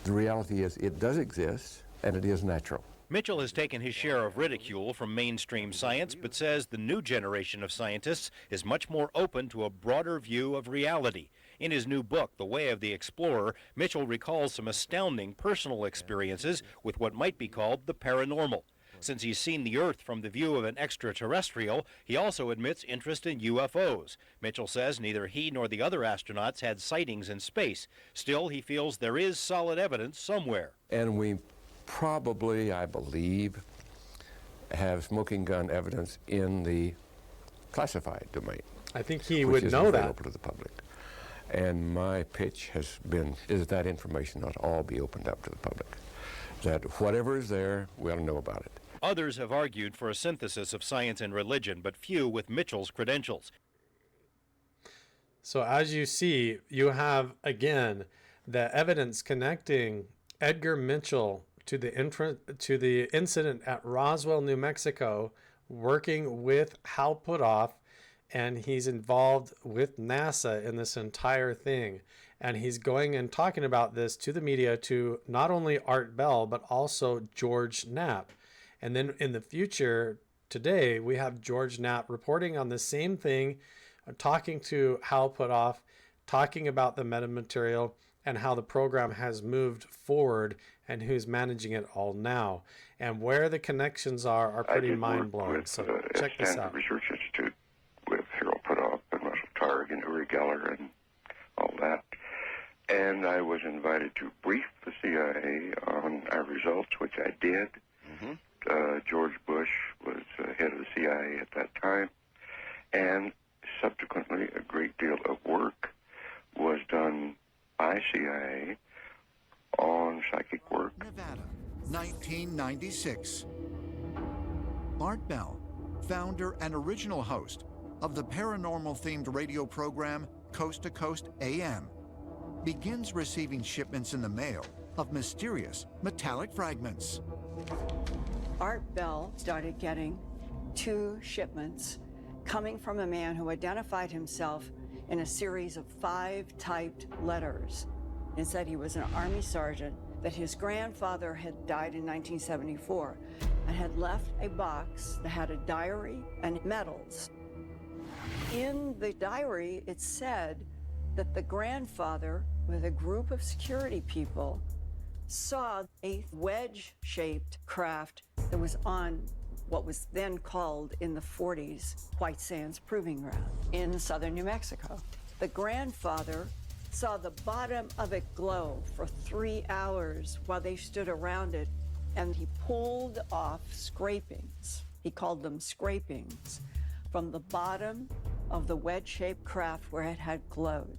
The reality is it does exist, and it is natural. Mitchell has taken his share of ridicule from mainstream science, but says the new generation of scientists is much more open to a broader view of reality. In his new book, The Way of the Explorer, Mitchell recalls some astounding personal experiences with what might be called the paranormal. Since he's seen the Earth from the view of an extraterrestrial, he also admits interest in UFOs. Mitchell says neither he nor the other astronauts had sightings in space. Still, he feels there is solid evidence somewhere. And we probably, I believe, have smoking gun evidence in the classified domain. I think he would know that. Available to the public. And my pitch has been, is that information ought to all be opened up to the public. That whatever is there, we ought to know about it. Others have argued for a synthesis of science and religion, but few with Mitchell's credentials. So as you see, you have, again, the evidence connecting Edgar Mitchell to the incident at Roswell, New Mexico, working with Hal Puthoff, and he's involved with NASA in this entire thing. And he's going and talking about this to the media, to not only Art Bell, but also George Knapp. And then in the future, today, we have George Knapp reporting on the same thing, talking to Hal Puthoff, talking about the metamaterial and how the program has moved forward and who's managing it all now. And where the connections are pretty mind-blowing. So check this out. Stanford Research Institute with Hal Puthoff and Russell Targ and Uri Geller and all that. And I was invited to brief the CIA on our results, which I did. George Bush was head of the CIA at that time. And subsequently, a great deal of work was done by CIA on psychic work. Nevada, 1996. Art Bell, founder and original host of the paranormal-themed radio program Coast to Coast AM, begins receiving shipments in the mail of mysterious metallic fragments. Art Bell started getting 2 shipments coming from a man who identified himself in a series of 5 typed letters and said he was an Army sergeant, that his grandfather had died in 1974 and had left a box that had a diary and medals. In the diary, it said that the grandfather, with a group of security people, saw a wedge-shaped craft that was on what was then called in the 40s White Sands Proving Ground in southern New Mexico. The grandfather saw the bottom of it glow for 3 hours while they stood around it, and he pulled off scrapings. He called them scrapings from the bottom of the wedge-shaped craft where it had glowed.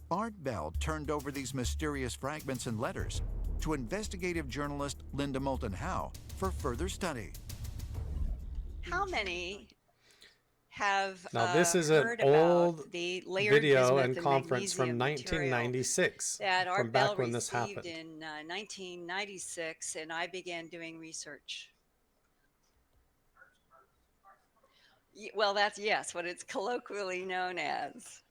Art Bell turned over these mysterious fragments and letters to investigative journalist Linda Moulton Howe for further study. How many have now this is an old video and conference from 1996, that Art from back Bell when this received happened. in 1996, and I began doing research. Well, that's, yes, what it's colloquially known as.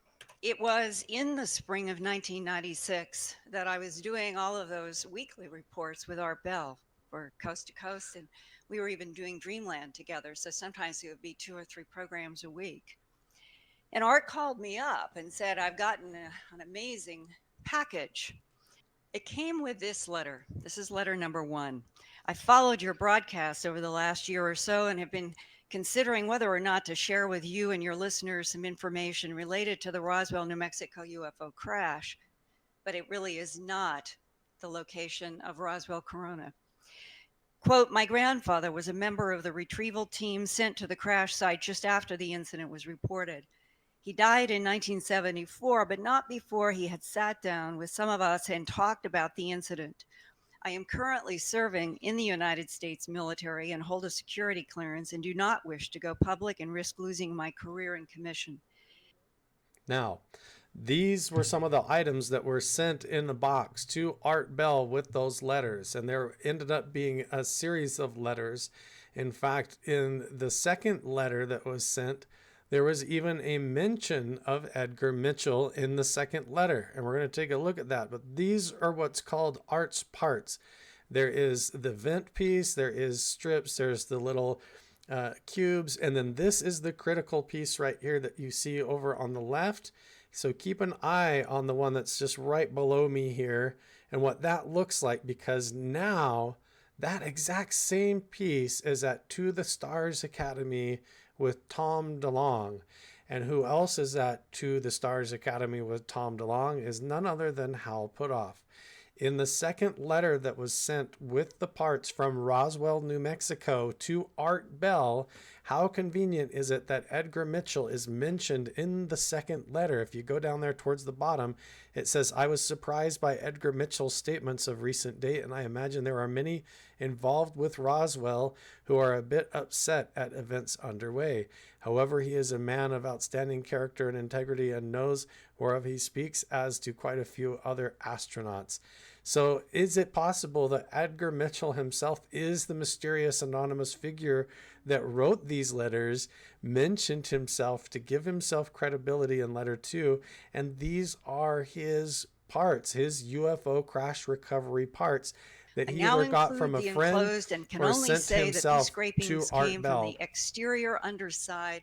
It was in the spring of 1996 that I was doing all of those weekly reports with Art Bell for Coast to Coast, and we were even doing Dreamland together, so sometimes it would be 2 or 3 programs a week. And Art called me up and said, I've gotten an amazing package. It came with this letter. This is letter number 1. I followed your broadcasts over the last year or so and have been considering whether or not to share with you and your listeners some information related to the Roswell, New Mexico UFO crash, but it really is not the location of Roswell, Corona. Quote, my grandfather was a member of the retrieval team sent to the crash site just after the incident was reported. He died in 1974, but not before he had sat down with some of us and talked about the incident. I am currently serving in the United States military and hold a security clearance and do not wish to go public and risk losing my career and commission. Now, these were some of the items that were sent in the box to Art Bell with those letters, and there ended up being a series of letters. In fact, in the second letter that was sent, there was even a mention of Edgar Mitchell in the second letter, and we're going to take a look at that. But these are what's called Art's parts. There is the vent piece, there is strips, there's the little cubes, and then this is the critical piece right here that you see over on the left. So keep an eye on the one that's just right below me here and what that looks like, because now that exact same piece is at To the Stars Academy with Tom DeLonge. And who else is at To the Stars Academy with Tom DeLonge is none other than Hal Puthoff. In the second letter that was sent with the parts from Roswell, New Mexico to Art Bell, how convenient is it that Edgar Mitchell is mentioned in the second letter? If you go down there towards the bottom, it says, I was surprised by Edgar Mitchell's statements of recent date, and I imagine there are many involved with Roswell who are a bit upset at events underway. However, he is a man of outstanding character and integrity and knows whereof he speaks, as do quite a few other astronauts. So is it possible that Edgar Mitchell himself is the mysterious anonymous figure that wrote these letters, mentioned himself to give himself credibility in letter 2, and these are his parts, his UFO crash recovery parts that he either got from a friend and can or only sent say that these himself to scrapings Art came Bell. from the exterior underside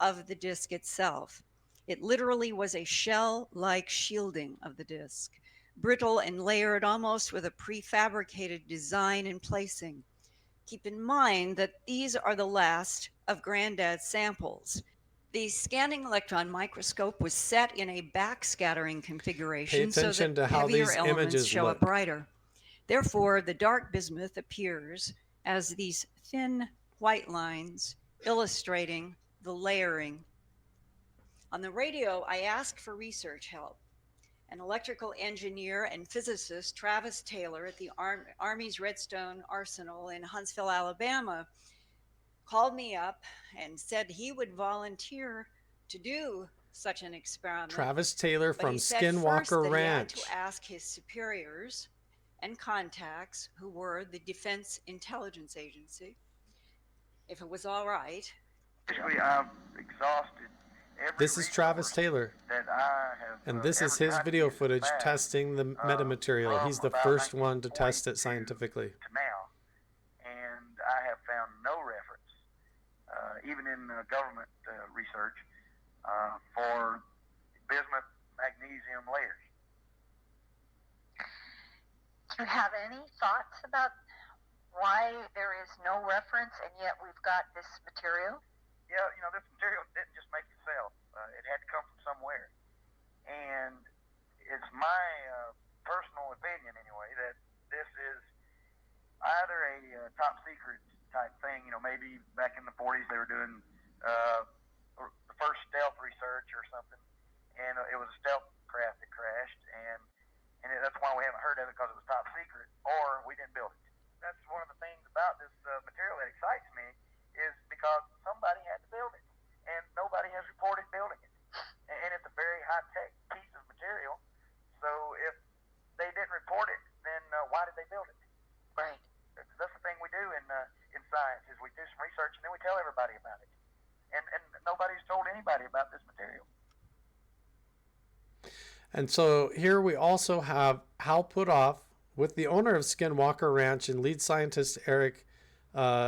of the disc itself. It literally was a shell-like shielding of the disc, brittle and layered almost with a prefabricated design and placing. Keep in mind that these are the last of Granddad's samples. The scanning electron microscope was set in a backscattering configuration so that to how heavier these elements images show look. up brighter. Therefore, the dark bismuth appears as these thin white lines illustrating the layering. On the radio, I asked for research help. An electrical engineer and physicist, Travis Taylor, at the Army's Redstone Arsenal in Huntsville, Alabama, called me up and said he would volunteer to do such an experiment. Travis Taylor But from he said first Skinwalker that Ranch. He had to ask his superiors and contacts, who were the Defense Intelligence Agency, if it was all right. Basically, I've exhausted every This is Travis Taylor, that I have, and this is his video footage testing the metamaterial. He's the first one to test it scientifically. to now, and I have found no reference, even in government research, for bismuth magnesium layers. Do you have any thoughts about why there is no reference and yet we've got this material? Yeah, you know, this material didn't just make itself. It had to come from somewhere. And it's my personal opinion, anyway, that this is either a top secret type thing. You know, maybe back in the 40s they were doing the first stealth research or something, and it was a stealth craft that crashed, and that's why we haven't heard of it, because it was top secret, or we didn't build it. That's one of the things about this material that excites me, is because somebody had to build it, and nobody has reported building it. And it's a very high-tech piece of material, so if they didn't report it, then why did they build it? Right. That's the thing we do in science, is we do some research, and then we tell everybody about it. And nobody's told anybody about this material. And so here we also have Hal Puthoff with the owner of Skinwalker Ranch and lead scientist Dr.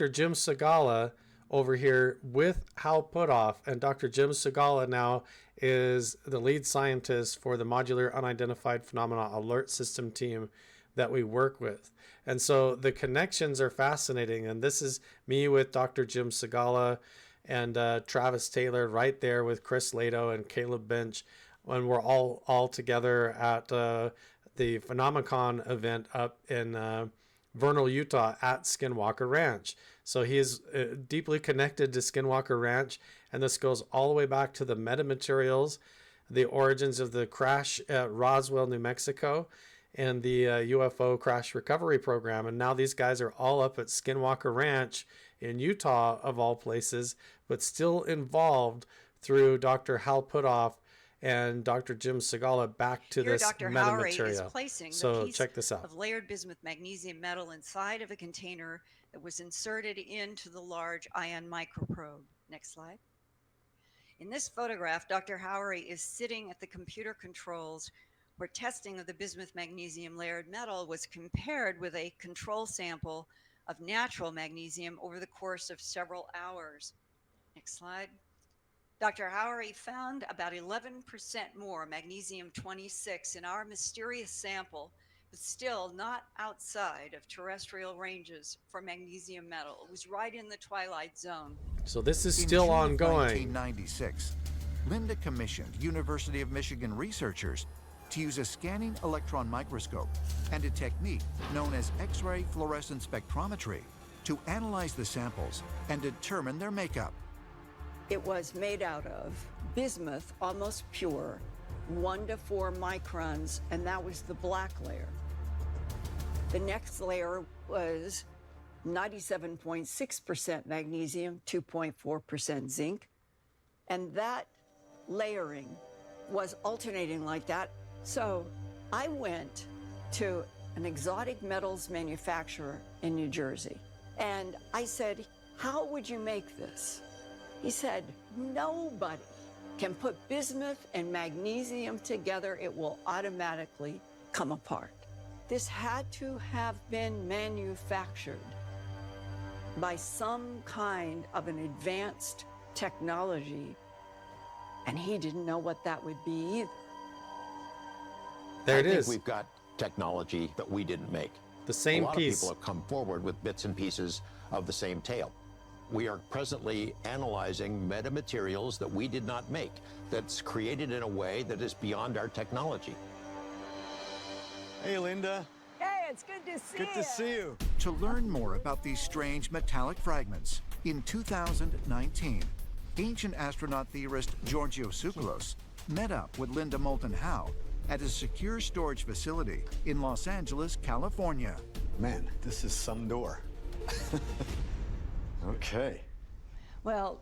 Jim Segala over here with Hal Puthoff. And Dr. Jim Segala now is the lead scientist for the Modular Unidentified Phenomena Alert System team that we work with. And so the connections are fascinating. And this is me with Dr. Jim Segala and Travis Taylor right there with Chris Lato and Caleb Bench when we're all together at the Phenomenon event up in Vernal, Utah at Skinwalker Ranch. So he is deeply connected to Skinwalker Ranch, and this goes all the way back to the metamaterials, the origins of the crash at Roswell, New Mexico, and the UFO crash recovery program. And now these guys are all up at Skinwalker Ranch in Utah, of all places, but still involved through Dr. Hal Puthoff and Dr. Jim Segala back to Here, this Dr. Howery is metamaterial. placing So the piece check this out. of layered bismuth magnesium metal inside of a container that was inserted into the large ion microprobe. Next slide. In this photograph, Dr. Howery is sitting at the computer controls where testing of the bismuth magnesium layered metal was compared with a control sample of natural magnesium over the course of several hours. Next slide. Dr. Howery found about 11% more magnesium-26 in our mysterious sample, but still not outside of terrestrial ranges for magnesium metal. It was right in the twilight zone. So this is In still June of ongoing. 1996, Linda commissioned University of Michigan researchers to use a scanning electron microscope and a technique known as X-ray fluorescence spectrometry to analyze the samples and determine their makeup. It was made out of bismuth, almost pure, 1 to 4 microns, and that was the black layer. The next layer was 97.6% magnesium, 2.4% zinc, and that layering was alternating like that. So I went to an exotic metals manufacturer in New Jersey, and I said, how would you make this? He said, nobody can put bismuth and magnesium together. It will automatically come apart. This had to have been manufactured by some kind of an advanced technology, and he didn't know what that would be either. There it I think is. We've got technology that we didn't make. The same A lot piece. of people have come forward with bits and pieces of the same tale. We are presently analyzing metamaterials that we did not make, that's created in a way that is beyond our technology. Hey, Linda. Hey, it's good to see you. Good to see you. To learn more about these strange metallic fragments, in 2019, ancient astronaut theorist Georgios Tsoukalos met up with Linda Moulton Howe at a secure storage facility in Los Angeles, California. Man, this is some door. Okay. Well,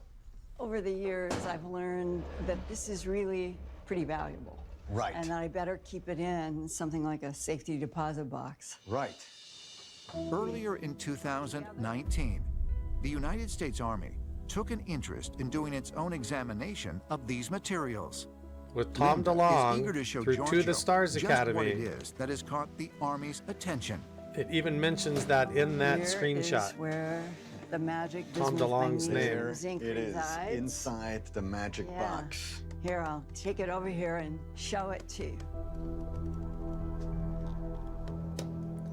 over the years, I've learned that this is really pretty valuable. Right. And I better keep it in something like a safety deposit box. Right. Earlier in 2019, the United States Army took an interest in doing its own examination of these materials. With Tom Linda is DeLonge eager to show through Giorgio To the Stars just Academy. what it is that has caught the Army's attention. It even mentions that in that Here screenshot. is where the magic Tom bismuth DeLonge's magnesium name. zinc It is resides. inside the magic Yeah. box. Here, I'll take it over here and show it to you.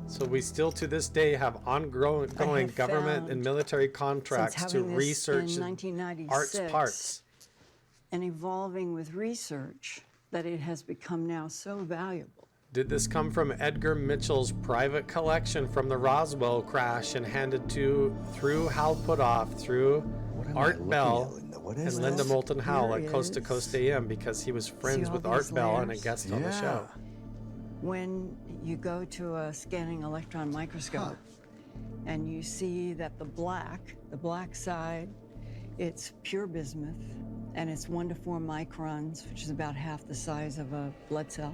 So we still to this day have ongoing government found, and military contracts since to having this research in 1996, arts parts. and evolving with research, that it has become now so valuable. Did this come from Edgar Mitchell's private collection from the Roswell crash and handed to through Hal Puthoff, through Art Bell and Linda Moulton Howe at Coast to Coast AM, because he was friends all with these Art Bell and a layers? guest on the show. When you go to a scanning electron microscope and you see that the black side, it's pure bismuth, and it's 1 to 4 microns, which is about half the size of a blood cell.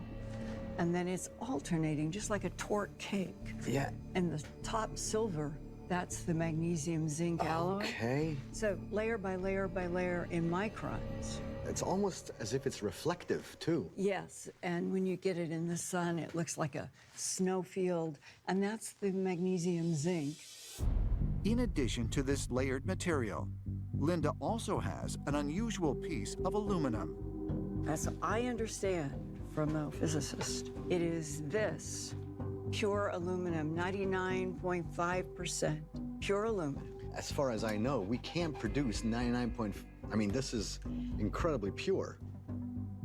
And then it's alternating just like a torte cake. Yeah. And the top silver, that's the magnesium zinc alloy. Okay. So layer by layer by layer in microns. It's almost as if it's reflective, too. Yes, and when you get it in the sun, it looks like a snowfield, and that's the magnesium zinc. In addition to this layered material, Linda also has an unusual piece of aluminum. As I understand from a physicist, it is this pure aluminum, 99.5% pure aluminum. As far as I know, we can't produce 99. I mean, this is incredibly pure.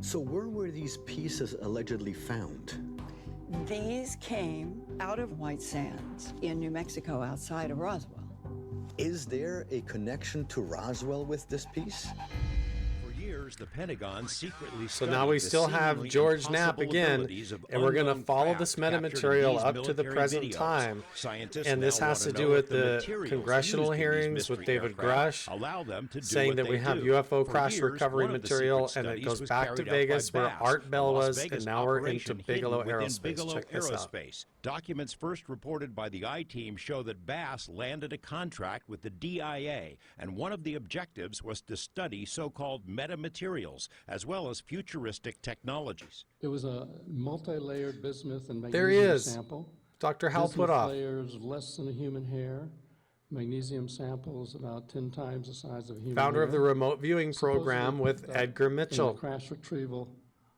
So where were these pieces allegedly found? These came out of white sands in New Mexico outside of Roswell. Is there a connection to Roswell with this piece? For years, the Pentagon secretly So now we still have George Knapp again, and we're going to follow this metamaterial up to the present time. And this has to do with the congressional hearings with David Grush, saying that we have UFO crash recovery material, and it goes back to Vegas where Art Bell was, and now we're into Bigelow Aerospace. Check this out. Documents first reported by the I-Team show that Bass landed a contract with the DIA, and one of the objectives was to study so-called metamaterials, as well as futuristic technologies. It was a multi-layered bismuth and There he magnesium is, sample. Dr. Hal Bismuth Puthoff. layers less than a human hair. Magnesium samples about 10 times the size of a human Founder hair. of the remote viewing program with Supposedly, Edgar in Mitchell. the crash retrieval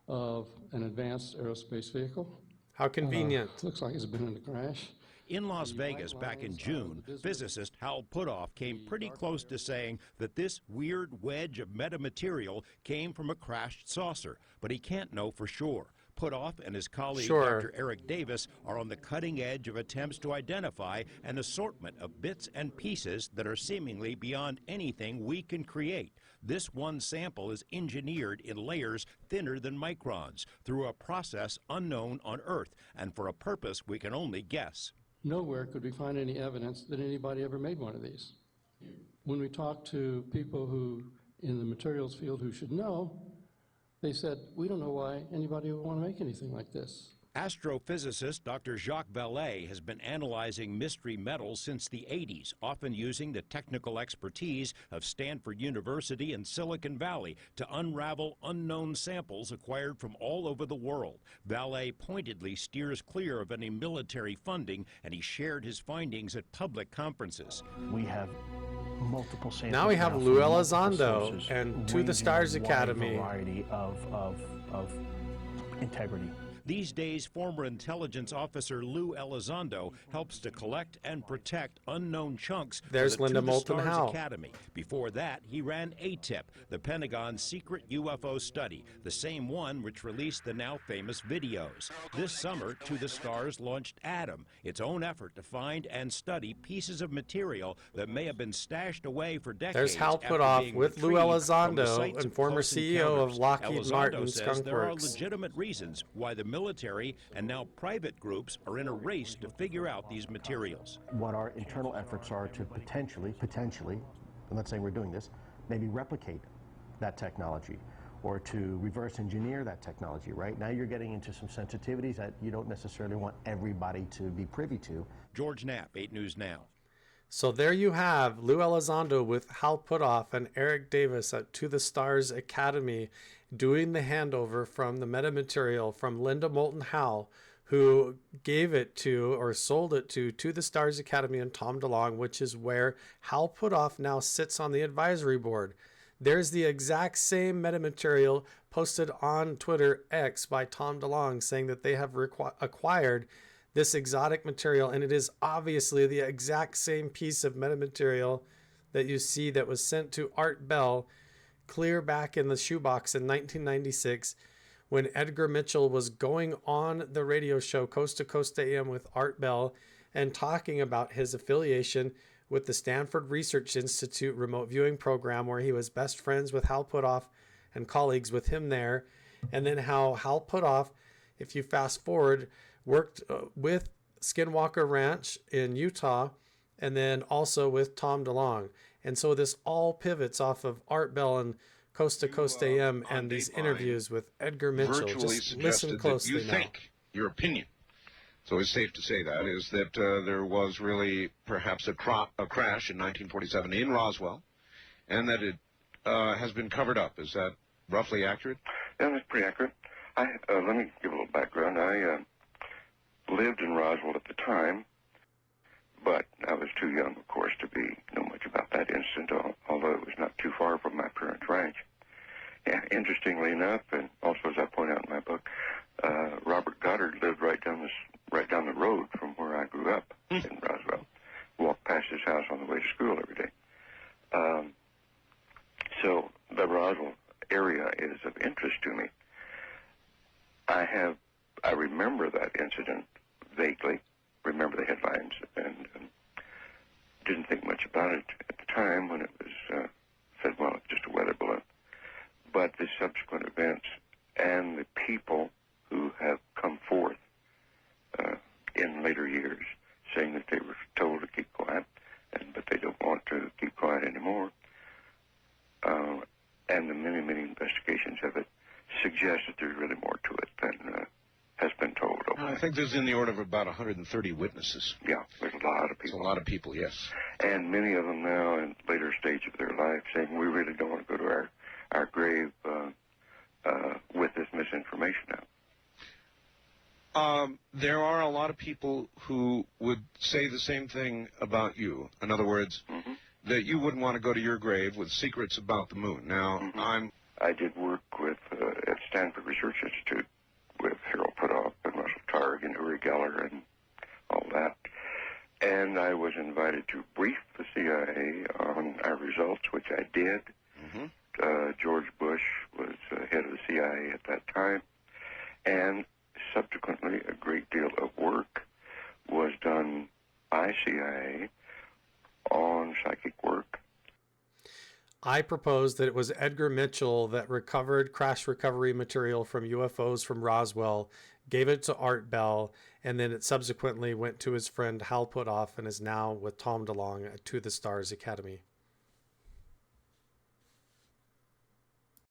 of an advanced aerospace vehicle. How convenient. Looks like it's been in a crash. In Las Vegas back in June, physicist Hal Puthoff came pretty close to saying that this weird wedge of metamaterial came from a crashed saucer, but he can't know for sure. Puthoff and his colleague Dr. Eric Davis are on the cutting edge of attempts to identify an assortment of bits and pieces that are seemingly beyond anything we can create. This one sample is engineered in layers thinner than microns through a process unknown on Earth and for a purpose we can only guess. Nowhere could we find any evidence that anybody ever made one of these. When we talk to people who, in the materials field, who should know, They said, we don't know why anybody would want to make anything like this. Astrophysicist Dr. Jacques Vallée has been analyzing mystery metals since the 80s, often using the technical expertise of Stanford University and Silicon Valley to unravel unknown samples acquired from all over the world. Vallée pointedly steers clear of any military funding, and he shared his findings at public conferences. We have multiple samples. Now we have from Lou multiple Elizondo sources, and To the Stars ranging a wide Academy. variety of integrity. These days, former intelligence officer Lou Elizondo helps to collect and protect unknown chunks There's for the Linda To the Moulton Stars Howe. Academy. Before that, he ran ATIP, the Pentagon's secret UFO study, the same one which released the now famous videos. This summer, To the Stars launched Adam, its own effort to find and study pieces of material that may have been stashed away for decades. There's Hal after Puthoff being with Lou retrieved from the Elizondo sites and of former close CEO of encounters. Lockheed Elizondo Martin says Skunk there are Works. legitimate reasons why the military and now private groups are in a race to figure out these materials. What our internal efforts are to potentially, I'm not saying we're doing this, maybe replicate that technology or to reverse engineer that technology, right? Now you're getting into some sensitivities that you don't necessarily want everybody to be privy to. George Knapp, 8 News Now. So there you have Lou Elizondo with Hal Puthoff and Eric Davis at To the Stars Academy doing the handover from the metamaterial from Linda Moulton Howe, who gave it to or sold it to the Stars Academy and Tom DeLonge, which is where Hal Puthoff now sits on the advisory board. There's the exact same metamaterial posted on Twitter X by Tom DeLonge saying that they have acquired this exotic material, and it is obviously the exact same piece of metamaterial that you see that was sent to Art Bell clear back in the shoebox in 1996 when Edgar Mitchell was going on the radio show Coast to Coast AM with Art Bell and talking about his affiliation with the Stanford Research Institute remote viewing program, where he was best friends with Hal Puthoff and colleagues with him there, and then how Hal Puthoff, if you fast forward, worked with Skinwalker Ranch in Utah, and then also with Tom DeLonge. And so this all pivots off of Art Bell and Coast to Coast AM and these interviews with Edgar Mitchell. Virtually Just listen suggested closely that you now. think, your opinion, so it's safe to say that, is that there was really perhaps a crash in 1947 in Roswell, and that it has been covered up. Is that roughly accurate? Yeah, that's pretty accurate. Let me give a little background. I lived in Roswell at the time, but I was too young, of course, to know much about that incident, although it was not too far from my parents' ranch. Yeah, interestingly enough, and also as I point out in my book, Robert Goddard lived right down the road from where I grew up in Roswell. Walked past his house on the way to school every day. So the Roswell area is of interest to me. I remember that incident vaguely, remember the headlines, and didn't think much about it at the time when it was said, well, it's just a weather balloon. But the subsequent events and the people who have come forth in later years saying that they were told to keep quiet, but they don't want to keep quiet anymore, and the many, many investigations of it suggest that there's really more to it than has been told. I think there's in the order of about 130 witnesses. Yeah, there's a lot of people. It's a lot of people, yes. And many of them now in later stage of their life saying, we really don't want to go to our grave with this misinformation now. There are a lot of people who would say the same thing about you. In other words, that you wouldn't want to go to your grave with secrets about the moon. Now, I did work with at Stanford Research Institute with Hal Puthoff and Russell Targ and Uri Geller and all that. And I was invited to brief the CIA on our results, which I did. George Bush was head of the CIA at that time. And subsequently, a great deal of work was done by CIA on psychic work. I proposed that it was Edgar Mitchell that recovered crash recovery material from UFOs from Roswell, gave it to Art Bell, and then it subsequently went to his friend Hal Puthoff and is now with Tom DeLonge at To the Stars Academy.